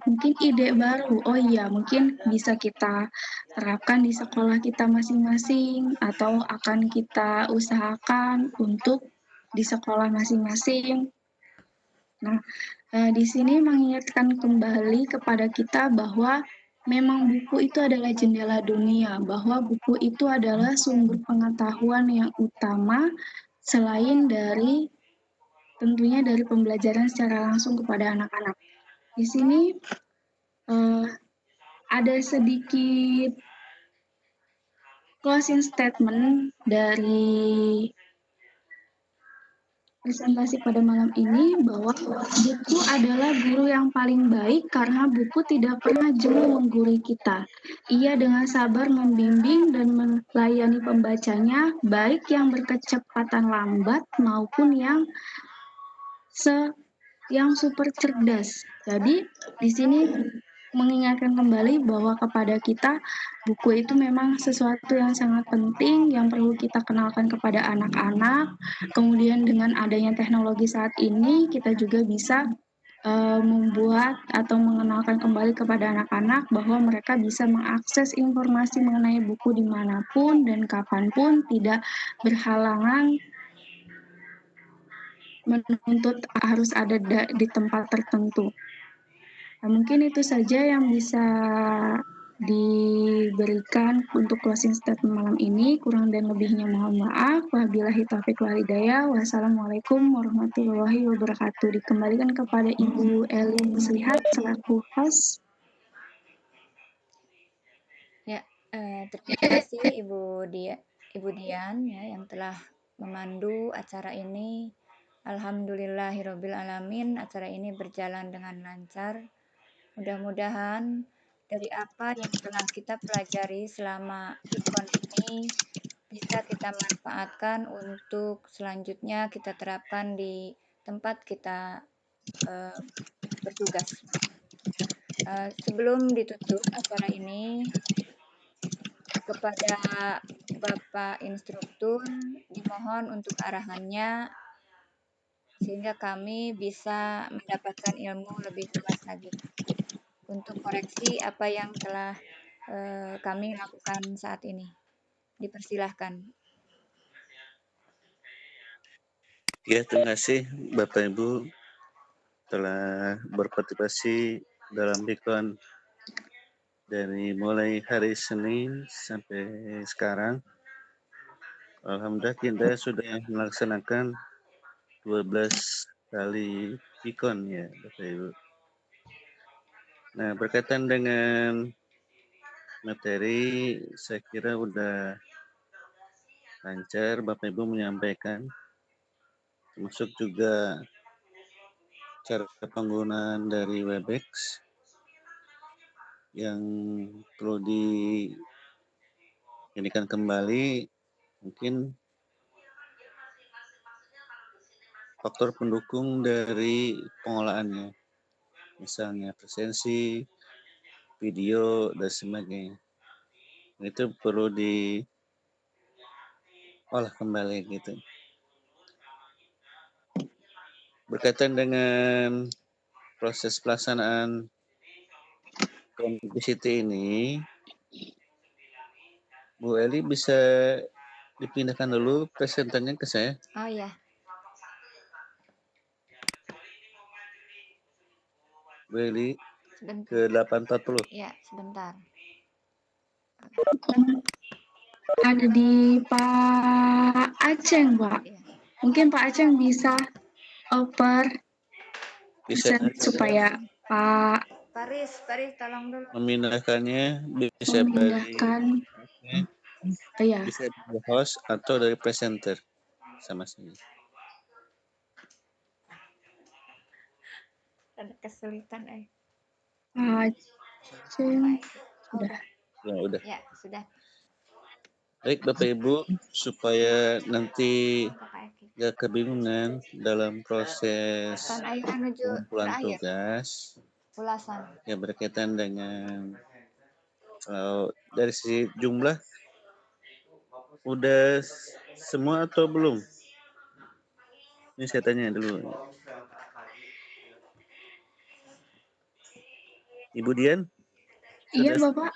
mungkin ide baru. Oh iya, mungkin bisa kita terapkan di sekolah kita masing-masing atau akan kita usahakan untuk di sekolah masing-masing. Nah, di sini mengingatkan kembali kepada kita bahwa memang buku itu adalah jendela dunia, bahwa buku itu adalah sumber pengetahuan yang utama selain dari tentunya dari pembelajaran secara langsung kepada anak-anak. Di sini ada sedikit closing statement dari presentasi pada malam ini bahwa buku adalah guru yang paling baik karena buku tidak pernah jemu menggurui kita. Ia dengan sabar membimbing dan melayani pembacanya, baik yang berkecepatan lambat maupun yang super cerdas. Jadi di sini mengingatkan kembali bahwa kepada kita buku itu memang sesuatu yang sangat penting yang perlu kita kenalkan kepada anak-anak. Kemudian dengan adanya teknologi saat ini kita juga bisa membuat atau mengenalkan kembali kepada anak-anak bahwa mereka bisa mengakses informasi mengenai buku dimanapun dan kapanpun, tidak berhalangan menuntut harus ada di tempat tertentu. Nah, mungkin itu saja yang bisa diberikan untuk closing statement malam ini. Kurang dan lebihnya mohon maaf. Wabillahi taufiq wal hidayah. Wassalamualaikum warahmatullahi wabarakatuh. Dikembalikan kepada Ibu Eli Muslihat selaku host. Ya, terima kasih Ibu Dian ya yang telah memandu acara ini. Alhamdulillahirabbil alamin, acara ini berjalan dengan lancar. Mudah-mudahan dari apa yang telah kita pelajari selama ikon ini bisa kita manfaatkan untuk selanjutnya kita terapkan di tempat kita bertugas. Sebelum ditutup acara ini, kepada Bapak Instruktur dimohon untuk arahannya sehingga kami bisa mendapatkan ilmu lebih luas lagi untuk koreksi apa yang telah kami lakukan saat ini. Dipersilahkan. Ya, terima kasih Bapak Ibu telah berpartisipasi dalam Bikon dari mulai hari Senin sampai sekarang. Alhamdulillah kita sudah melaksanakan 12 kali Bikon ya Bapak Ibu. Nah, berkaitan dengan materi saya kira udah lancar Bapak Ibu menyampaikan, termasuk juga cara penggunaan dari Webex yang perlu dijadikan kembali mungkin faktor pendukung dari pengolahannya, misalnya presensi, video, dan sebagainya. Itu perlu diolah kembali gitu. Berkaitan dengan proses pelaksanaan kompetisi ini, Bu Eli bisa dipindahkan dulu presenternya ke saya. Oh ya. Bu Eli Sebentar. ke 840. Ya, sebentar. Ada di Pak Aceng, Pak. Ya. Mungkin Pak Aceng bisa oper Bisa supaya Pak Paris, tolong dulu. memindahkannya bisa memindahkan ya. bisa dari host atau dari presenter sama saja. Ada kesulitan Aceng sudah. Ya udah. Ya, sudah. Baik Bapak Ibu, supaya nanti gak kebingungan dalam proses Kan air menuju pengumpulan terakhir. tugas Ulasan. yang berkaitan dengan kalau dari sisi jumlah udah semua atau belum? Ini saya tanya dulu. Ibu Dian? Iya Bapak.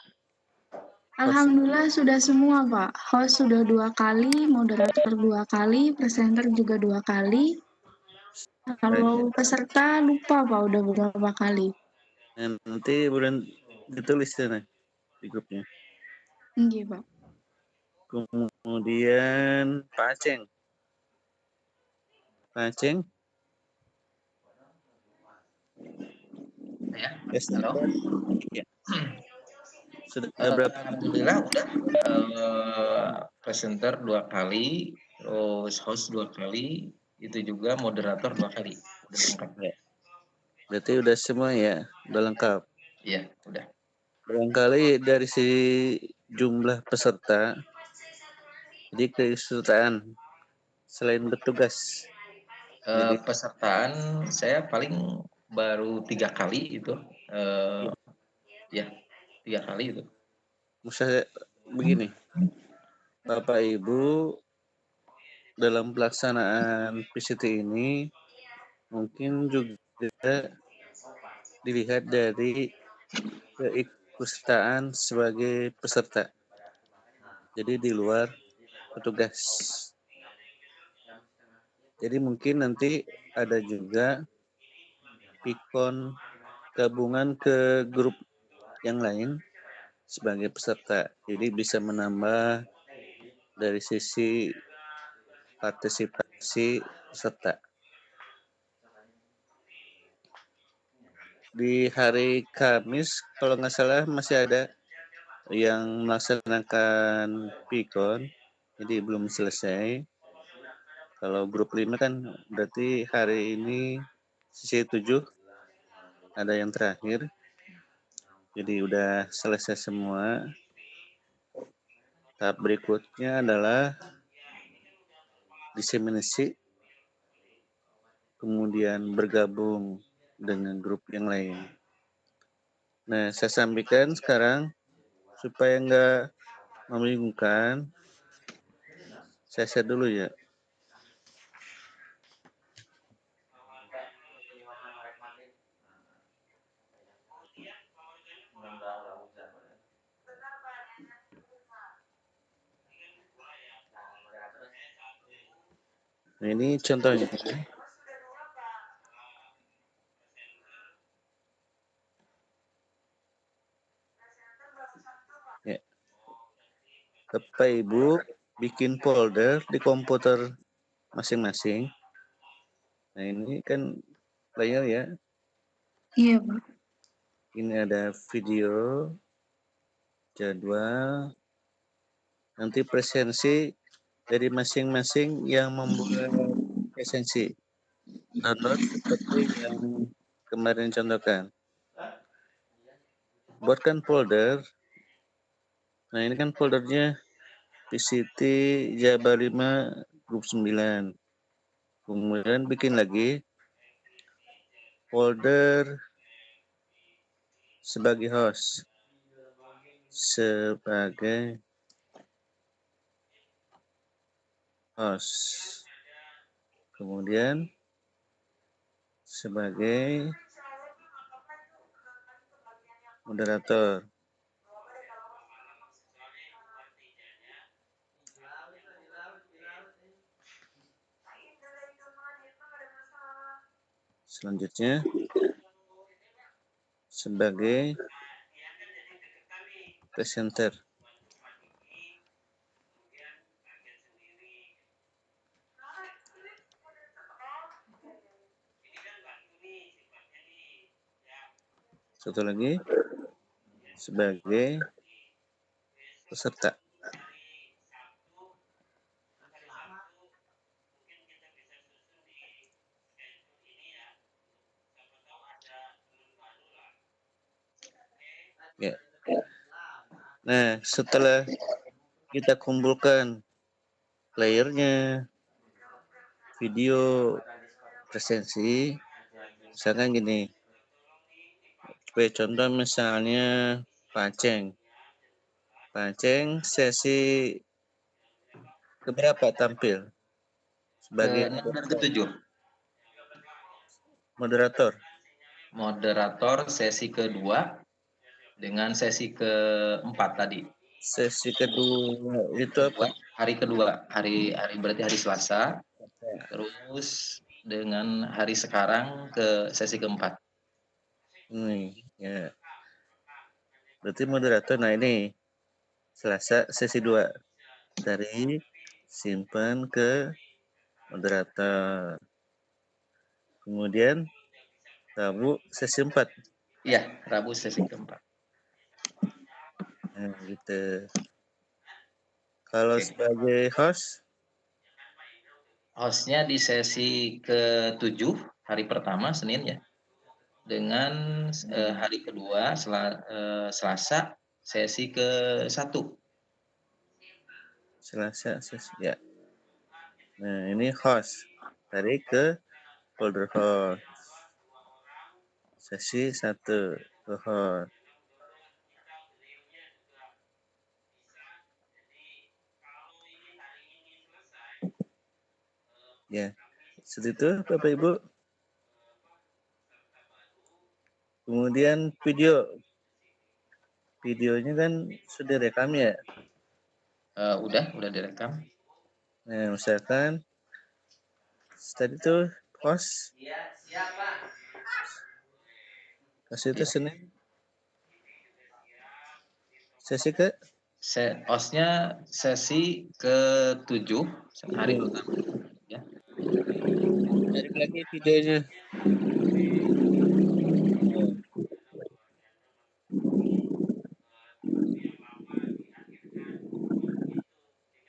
Alhamdulillah sudah semua Pak. Host sudah 2 kali, moderator 2 kali, presenter juga 2 kali. Kalau peserta lupa Pak udah berapa kali. Nanti bulan ditulis sana di grupnya. Iya Pak. Kemudian Pak Aceng. Pak Aceng? Ya, Yes, halo. ya. Sudah berapa? Alhamdulillah udah presenter 2 kali, terus host 2 kali, itu juga moderator 2 kali. Udah lengkap. Ya. Berarti udah semua ya, udah lengkap. Iya, udah. Barangkali dari si jumlah peserta, jadi keikutsertaan selain bertugas. Jadi Pesertaan saya paling baru 3 kali itu. Ya, 3 kali itu. misalnya begini, Bapak Ibu dalam pelaksanaan PCT ini mungkin juga dilihat dari keikutsertaan sebagai peserta. Jadi di luar petugas. Jadi mungkin nanti ada juga ikon gabungan ke grup yang lain sebagai peserta. Jadi bisa menambah dari sisi partisipasi peserta. Di hari Kamis, kalau nggak salah masih ada yang melaksanakan pikon, jadi belum selesai. Kalau grup 5 kan berarti hari ini sisi 7 ada yang terakhir. Jadi udah selesai semua. Tahap berikutnya adalah diseminasi, kemudian bergabung dengan grup yang lain. Nah, saya sampaikan sekarang supaya nggak membingungkan, saya share dulu ya. Nah, ini contohnya. Ya. Bapak Ibu bikin folder di komputer masing-masing. Nah, ini kan player ya. Iya, Pak. Ini ada video, jadwal, nanti presensi dari masing-masing yang membuat presensi. Download seperti yang kemarin contohkan. Buatkan folder. Nah, ini kan foldernya PCT Jabar 5 grup 9. Kemudian bikin lagi folder sebagai host. Sebagai host. Kemudian sebagai moderator. Selanjutnya sebagai presenter. Satu lagi sebagai peserta. Ya. Nah, setelah kita kumpulkan playernya, video, presensi, misalkan gini, contoh misalnya Paceng sesi keberapa tampil sebagai Ke-6 dan ke-7. moderator? Moderator sesi kedua dengan sesi keempat tadi. Sesi kedua itu apa? Hari kedua, hari berarti hari Selasa. Terus dengan hari sekarang ke sesi keempat. Nih, ya. Berarti moderator. Nah, ini Selasa sesi 2. Dari simpan ke moderator. Kemudian Rabu sesi 4. Iya, Rabu sesi keempat. Nah, gitu. Kalau sebagai host? Hostnya di sesi ke-7, hari pertama, Senin ya. Dengan hari kedua, Selasa, sesi ke-1. Selasa sesi, ya. Nah, ini host. Tarik ke folder host. Sesi 1 ke host. Ya, seperti itu Bapak Ibu. Kemudian videonya kan sudah rekam ya. Udah direkam. Nah, misalkan tadi tuh host kasih itu Ya. Sesi ke? OS-nya sesi ke-7, hari pertama. Ya. Tarik lagi videonya.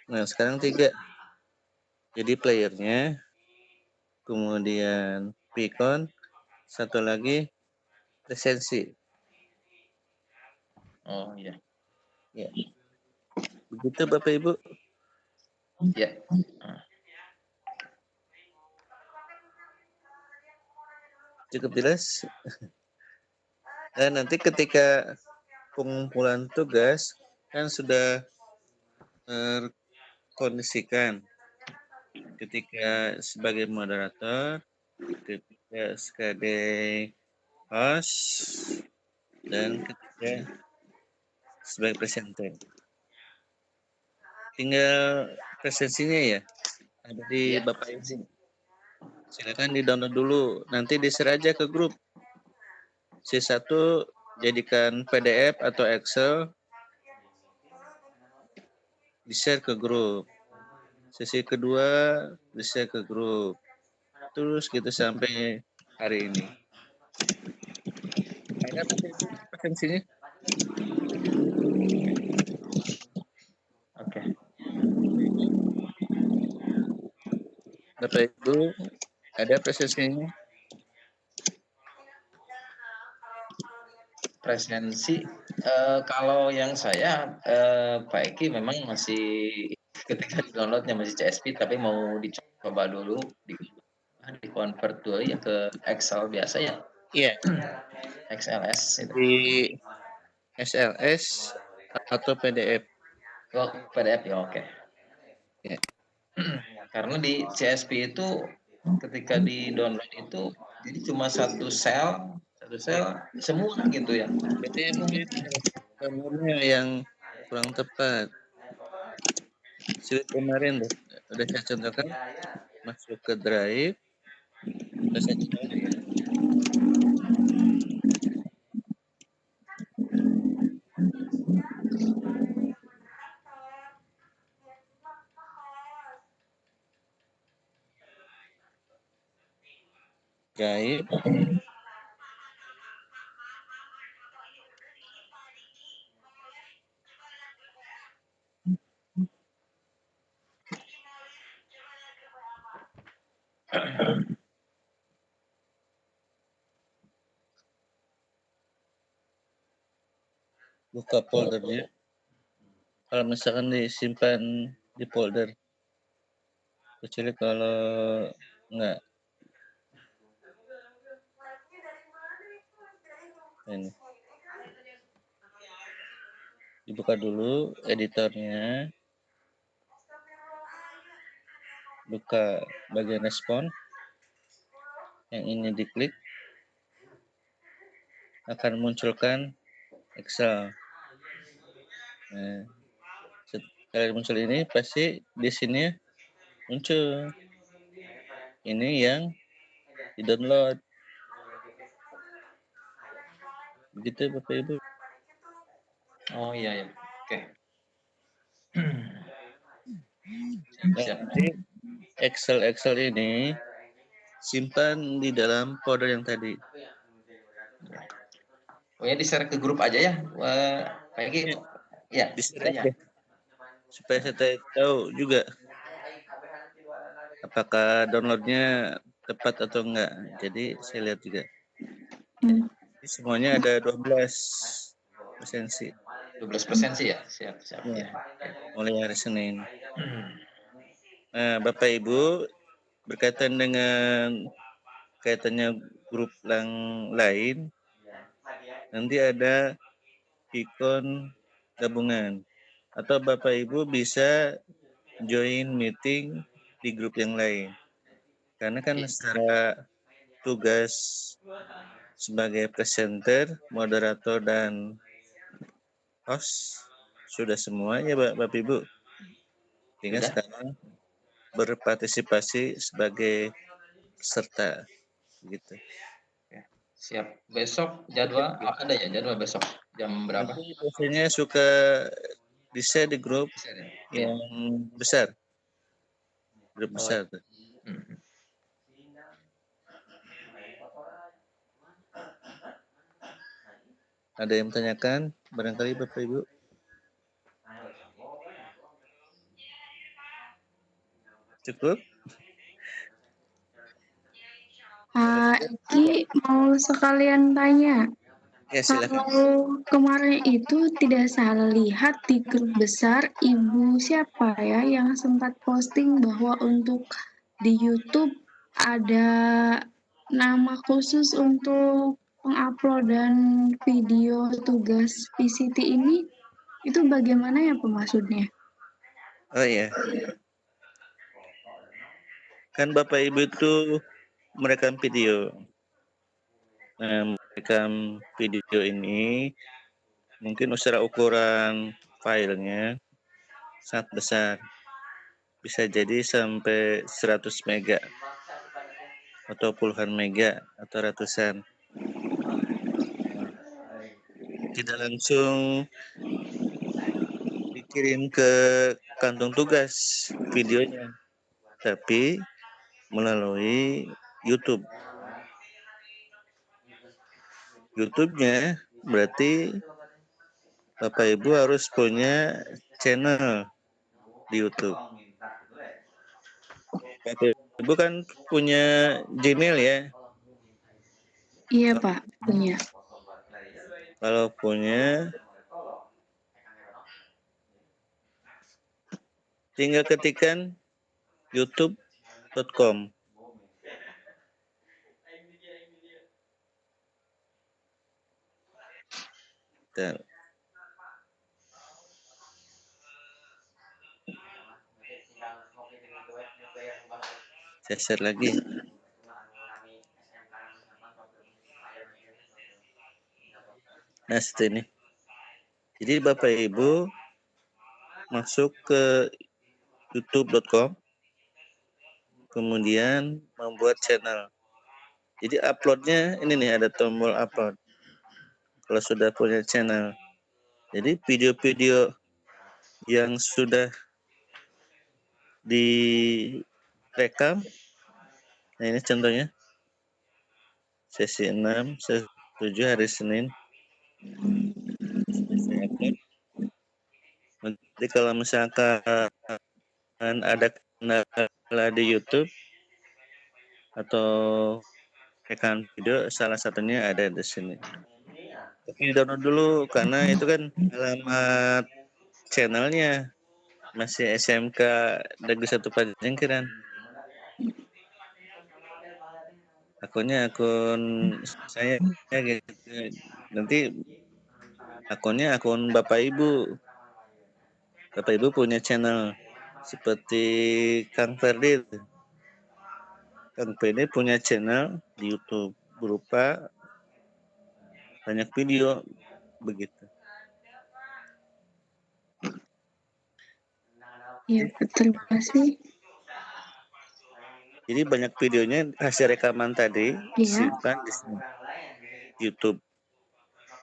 Nah, sekarang 3. Jadi playernya, kemudian Picon, satu lagi presensi. Oh iya. Ya. Begitu Bapak Ibu. Ya. Cukup jelas. Dan nanti ketika pengumpulan tugas kan sudah terkondisikan ketika sebagai moderator, ketika sebagai host, dan ketika sebagai presenter. Tinggal presensinya ya, ada di Bapak Ibu. Silakan di-download dulu, nanti di-share aja ke grup. C1 jadikan PDF atau Excel, di-share ke grup. Sesi kedua di-share ke grup. Terus gitu sampai hari ini. Ada presensinya? Oke. Bapak Ibu, ada presensinya? Presensi, kalau yang saya, Pak Eki memang masih ketika downloadnya masih CSP, tapi mau dicoba dulu di-convert dulu ya ke Excel biasa ya. Iya. XLS itu. Di SLS atau PDF. Oh, PDF ya, oke. Ya. Karena di CSP itu ketika di-download itu jadi cuma satu sel semua gitu ya. Jadi mungkin gambarnya yang kurang tepat. Kemarin udah saya contohkan, masuk ke drive, udah saya contohkan. Drive. Buka foldernya. Kalau misalkan disimpan di folder, kecuali kalau enggak. Ini. Dibuka dulu editornya. Buka bagian respon. Yang ini diklik. Akan munculkan Excel. Nah, setelah muncul ini pasti di sini muncul. Ini yang di-download. Begitu Bapak Ibu. Oh iya ya. Oke. Siap. Jadi Excel ini simpan di dalam folder yang tadi. Oh ya, di-share ke grup aja ya, Pak Eki. Ya, Di-share aja. Supaya saya tahu juga apakah downloadnya tepat atau enggak. Jadi saya lihat juga. Jadi semuanya ada 12 presensi. 12 presensi ya, siap. Ya. Mulai hari Senin. Nah, Bapak Ibu, berkaitan dengan kaitannya grup yang lain, nanti ada Picon gabungan. Atau Bapak Ibu bisa join meeting di grup yang lain. Karena kan secara tugas sebagai presenter, moderator, dan host sudah semua ya Bapak Ibu. Tinggal sekarang berpartisipasi sebagai peserta gitu. Siap. Besok jadwal ada ya, jadwal besok? Jam berapa? Nanti biasanya suka di-share di grup Iya. yang besar. Grup Oh, besar tuh. mhm. Ada yang menanyakan barangkali Bapak Ibu? Cukup? Iki mau sekalian tanya. Ya, silakan. Kalau kemarin itu tidak salah lihat di grup besar, ibu siapa ya yang sempat posting bahwa untuk di YouTube ada nama khusus untuk penguploadan video tugas PCT ini, itu bagaimana ya Pak maksudnya? Oh iya. Kan Bapak Ibu itu merekam video. Nah, merekam video ini mungkin secara ukuran filenya sangat besar. Bisa jadi sampai 100 mega atau puluhan mega atau ratusan. Tidak langsung dikirim ke kantong tugas videonya, tapi melalui YouTube. YouTube-nya berarti Bapak Ibu harus punya channel di YouTube. Bapak Ibu kan punya Gmail ya. Iya Pak, punya. Kalau punya, tinggal ketikkan youtube.com. Dan saya share lagi. Nah, seperti ini. Jadi Bapak Ibu masuk ke youtube.com, kemudian membuat channel. Jadi uploadnya ini nih, ada tombol upload. Kalau sudah punya channel. Jadi video-video yang sudah direkam, nah ini contohnya, sesi 6, sesi 7 hari Senin, sudah saya upload. Nanti kalau misalkan ada kendala di YouTube atau rekan video, salah satunya ada di sini. Tapi download dulu karena itu kan alamat channelnya masih SMK Negeri 1 Pajengkeran. Akunnya akun saya gitu. Nanti akunnya akun Bapak Ibu. Bapak Ibu punya channel seperti Kang Ferdi. Kang Ferdi punya channel di YouTube berupa banyak video begitu. Iya, terima kasih. Jadi banyak videonya hasil rekaman tadi Iya, simpan di YouTube.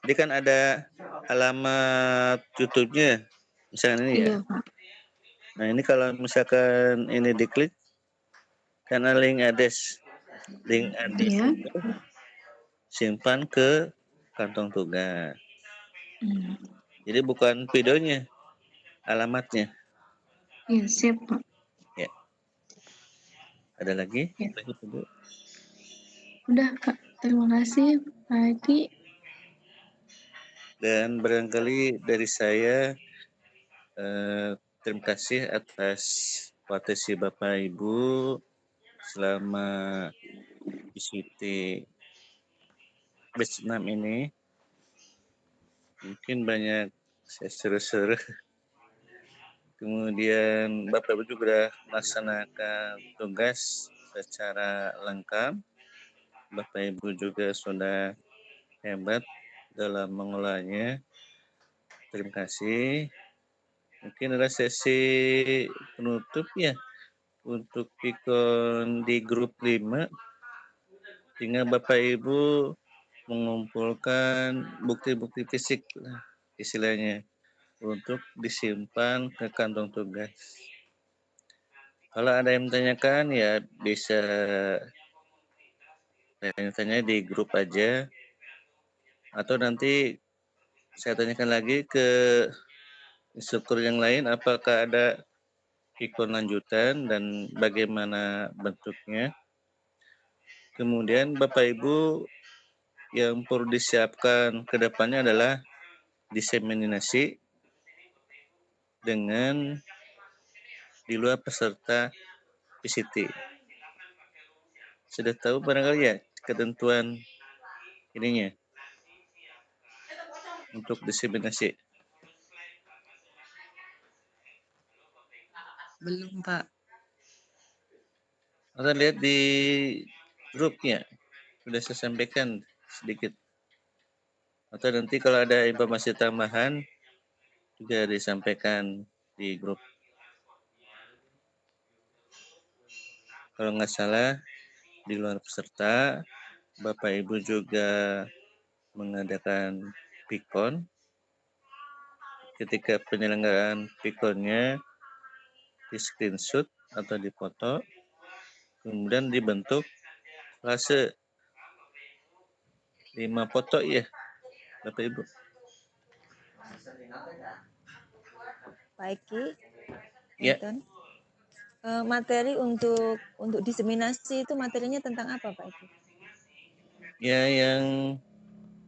Jadi kan ada alamat YouTube-nya, misalnya ini ya. iya Pak. Nah ini kalau misalkan ini diklik, karena link address Iya. itu simpan ke kantong tugas. Jadi bukan videonya, alamatnya. Iya, siap Pak. Ya. Ada lagi? Ya. Lanjut, Bu. Udah Kak, terima kasih Pak Eki. Dan barangkali dari saya terima kasih atas potensi Bapak Ibu selama ICT batch 6 ini. Mungkin banyak saya seru-seru. Kemudian Bapak Ibu juga melaksanakan tugas secara lengkap. Bapak Ibu juga sudah hebat dalam mengolahnya. Terima kasih. Mungkin ada sesi penutup ya untuk Pikon di grup 5. Tinggal Bapak Ibu mengumpulkan bukti-bukti fisik lah istilahnya untuk disimpan ke kantong tugas. Kalau ada yang menanyakan ya bisa tanya-tanya di grup aja atau nanti saya tanyakan lagi ke instruktur yang lain apakah ada pikon lanjutan dan bagaimana bentuknya. Kemudian Bapak Ibu yang perlu disiapkan ke depannya adalah diseminasi dengan di luar peserta PCT. Sudah tahu barangkali ya ketentuan ininya untuk diseminasi? Belum, Pak. Anda lihat di grupnya sudah saya sampaikan sedikit. Atau nanti kalau ada informasi tambahan juga disampaikan di grup. Kalau nggak salah di luar peserta, Bapak Ibu juga mengadakan pikon. Ketika penyelenggaraan pikonnya di screenshot atau dipoto, kemudian dibentuk flase 5 foto ya, Bapak Ibu. Pak Eki, Ya. Punten. Materi untuk diseminasi itu materinya tentang apa, Pak Eki? Ya, yang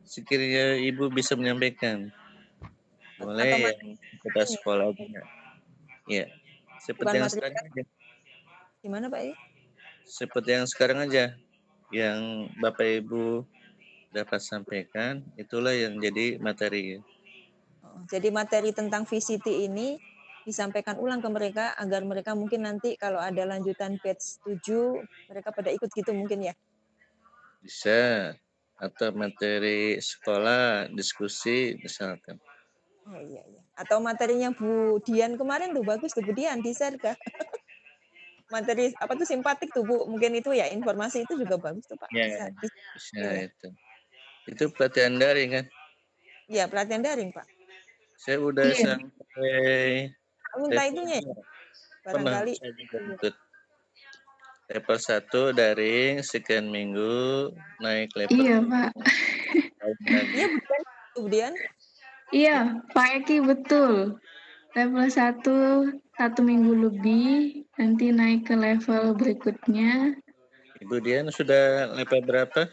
sekiranya Ibu bisa menyampaikan. Boleh yang kita sekolah juga. Ya, seperti Bukan yang materi sekarang aja. gimana, Pak Eki? Seperti yang sekarang aja. Yang Bapak Ibu dapat sampaikan, itulah yang jadi materi. Jadi materi tentang VCT ini disampaikan ulang ke mereka agar mereka mungkin nanti kalau ada lanjutan batch 7 mereka pada ikut gitu mungkin ya. Bisa atau materi sekolah, diskusi misalkan. Oh iya. Atau materinya Bu Dian kemarin tuh bagus tuh Bu Dian di-share kah? Materi apa tuh simpatik tuh Bu, mungkin itu ya informasi itu juga bagus tuh Pak. Ya, bisa ya. itu. Itu pelatihan daring kan? Iya, pelatihan daring Pak. Saya udah sampai Minta itunya ya? Barangkali. saya juga ikut. Level 1 daring, sekian minggu, naik level. Iya, Pak. Iya, Bu Dian. Iya, Pak Eki betul. Level 1 minggu lebih, nanti naik ke level berikutnya. Ibu Dian sudah level berapa?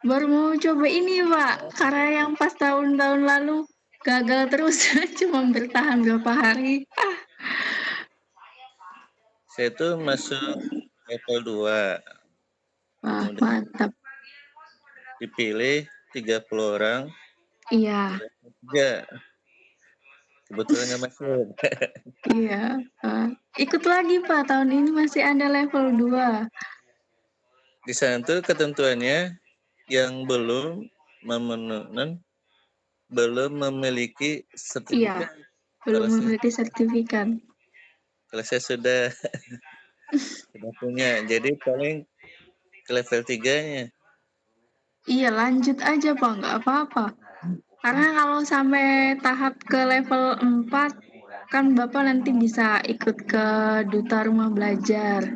Baru mau coba ini, Pak. Karena yang pas tahun-tahun lalu gagal terus, cuma bertahan berapa hari. Saya tuh masuk level 2. Wah, Kemudian mantap. dipilih 30 orang. Iya. Ya, kebetulan nggak masuk. Iya. Ikut lagi, Pak. Tahun ini masih ada level 2. Di sana tuh ketentuannya yang belum memiliki sertifikat. Iya, belum memiliki sertifikat. Kalau saya sudah punya, jadi paling ke level 3-nya. Iya, lanjut aja, Pak. Nggak apa-apa. Karena kalau sampai tahap ke level 4, kan Bapak nanti bisa ikut ke Duta Rumah Belajar.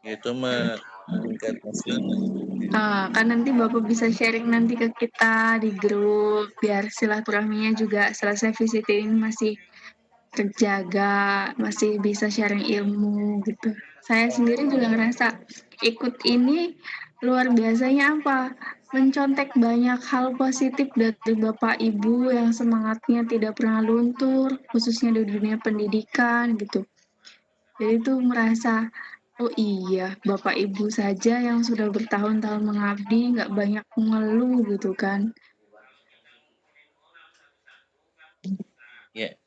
Itu mah tingkat nasional. Kan nanti Bapak bisa sharing nanti ke kita di grup, biar silaturahminya juga selesai visit ini masih terjaga, masih bisa sharing ilmu gitu. Saya sendiri juga ngerasa ikut ini luar biasanya apa? Mencontek banyak hal positif dari Bapak Ibu yang semangatnya tidak pernah luntur, khususnya di dunia pendidikan gitu. Jadi tuh merasa, oh iya, Bapak Ibu saja yang sudah bertahun-tahun mengabdi, nggak banyak mengeluh gitu kan. Ya.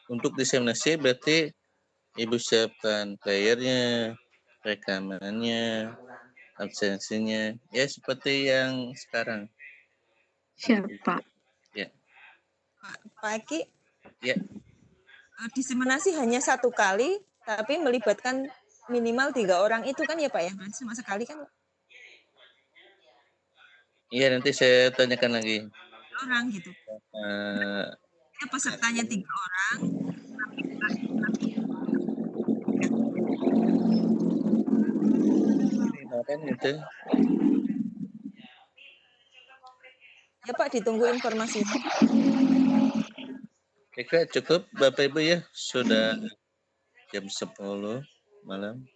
Untuk diseminasi berarti Ibu siapkan playernya, rekamannya, absensinya, ya seperti yang sekarang. Siapa? Ya. Pak Eki. Ya. Diseminasi hanya 1 kali, tapi melibatkan minimal 3 orang itu kan ya Pak ya? Berarti sama sekali kan Iya, nanti saya tanyakan lagi. orang gitu. Eh, Ya, pesertanya 3 orang. Makan gitu. Ya Pak, ditunggu informasi. Kira cukup Bapak Ibu ya, sudah jam 10 malam.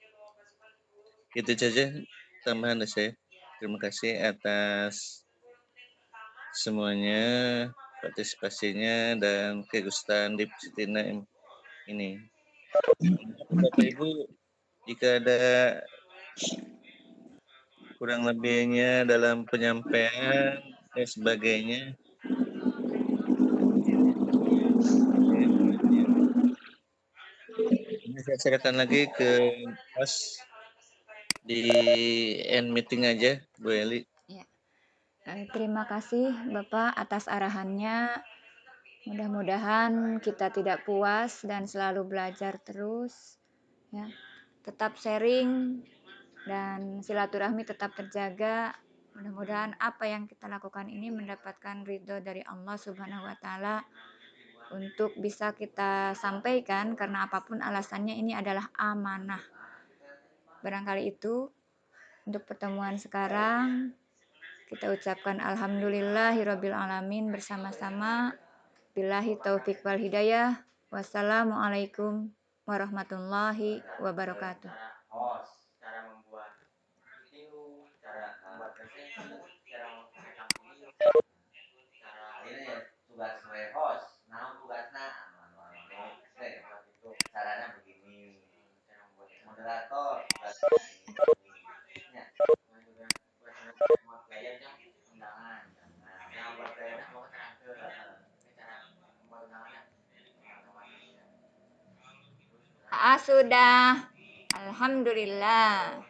Itu saja tambahan dari saya. Terima kasih atas semuanya, partisipasinya dan keikutsertaan di Positina ini. Bapak Ibu, jika ada kurang lebihnya dalam penyampaian dan sebagainya, ini saya serahkan lagi ke host di end meeting aja, Bu Eli. Ya. Terima kasih Bapak atas arahannya. Mudah-mudahan kita tidak puas dan selalu belajar terus. Ya. Tetap sharing dan silaturahmi tetap terjaga. Mudah-mudahan apa yang kita lakukan ini mendapatkan ridho dari Allah Subhanahu wa Ta'ala untuk bisa kita sampaikan, karena apapun alasannya ini adalah amanah. Barangkali itu untuk pertemuan sekarang. Kita ucapkan alhamdulillahirabbil alamin bersama-sama. Billahi taufik wal hidayah. Wassalamualaikum warahmatullahi wabarakatuh. Cara membuat video, cara membuat presentasi, cara merekam video, cara ini ya tugas host. Nah, tugasnya itu caranya begini. Cara membuat moderator, tugasnya ini. Ya, buat playernya undangan. Nah, buat playernya mau transfer. Ini cara membuat undangannya. Sudah. Alhamdulillah.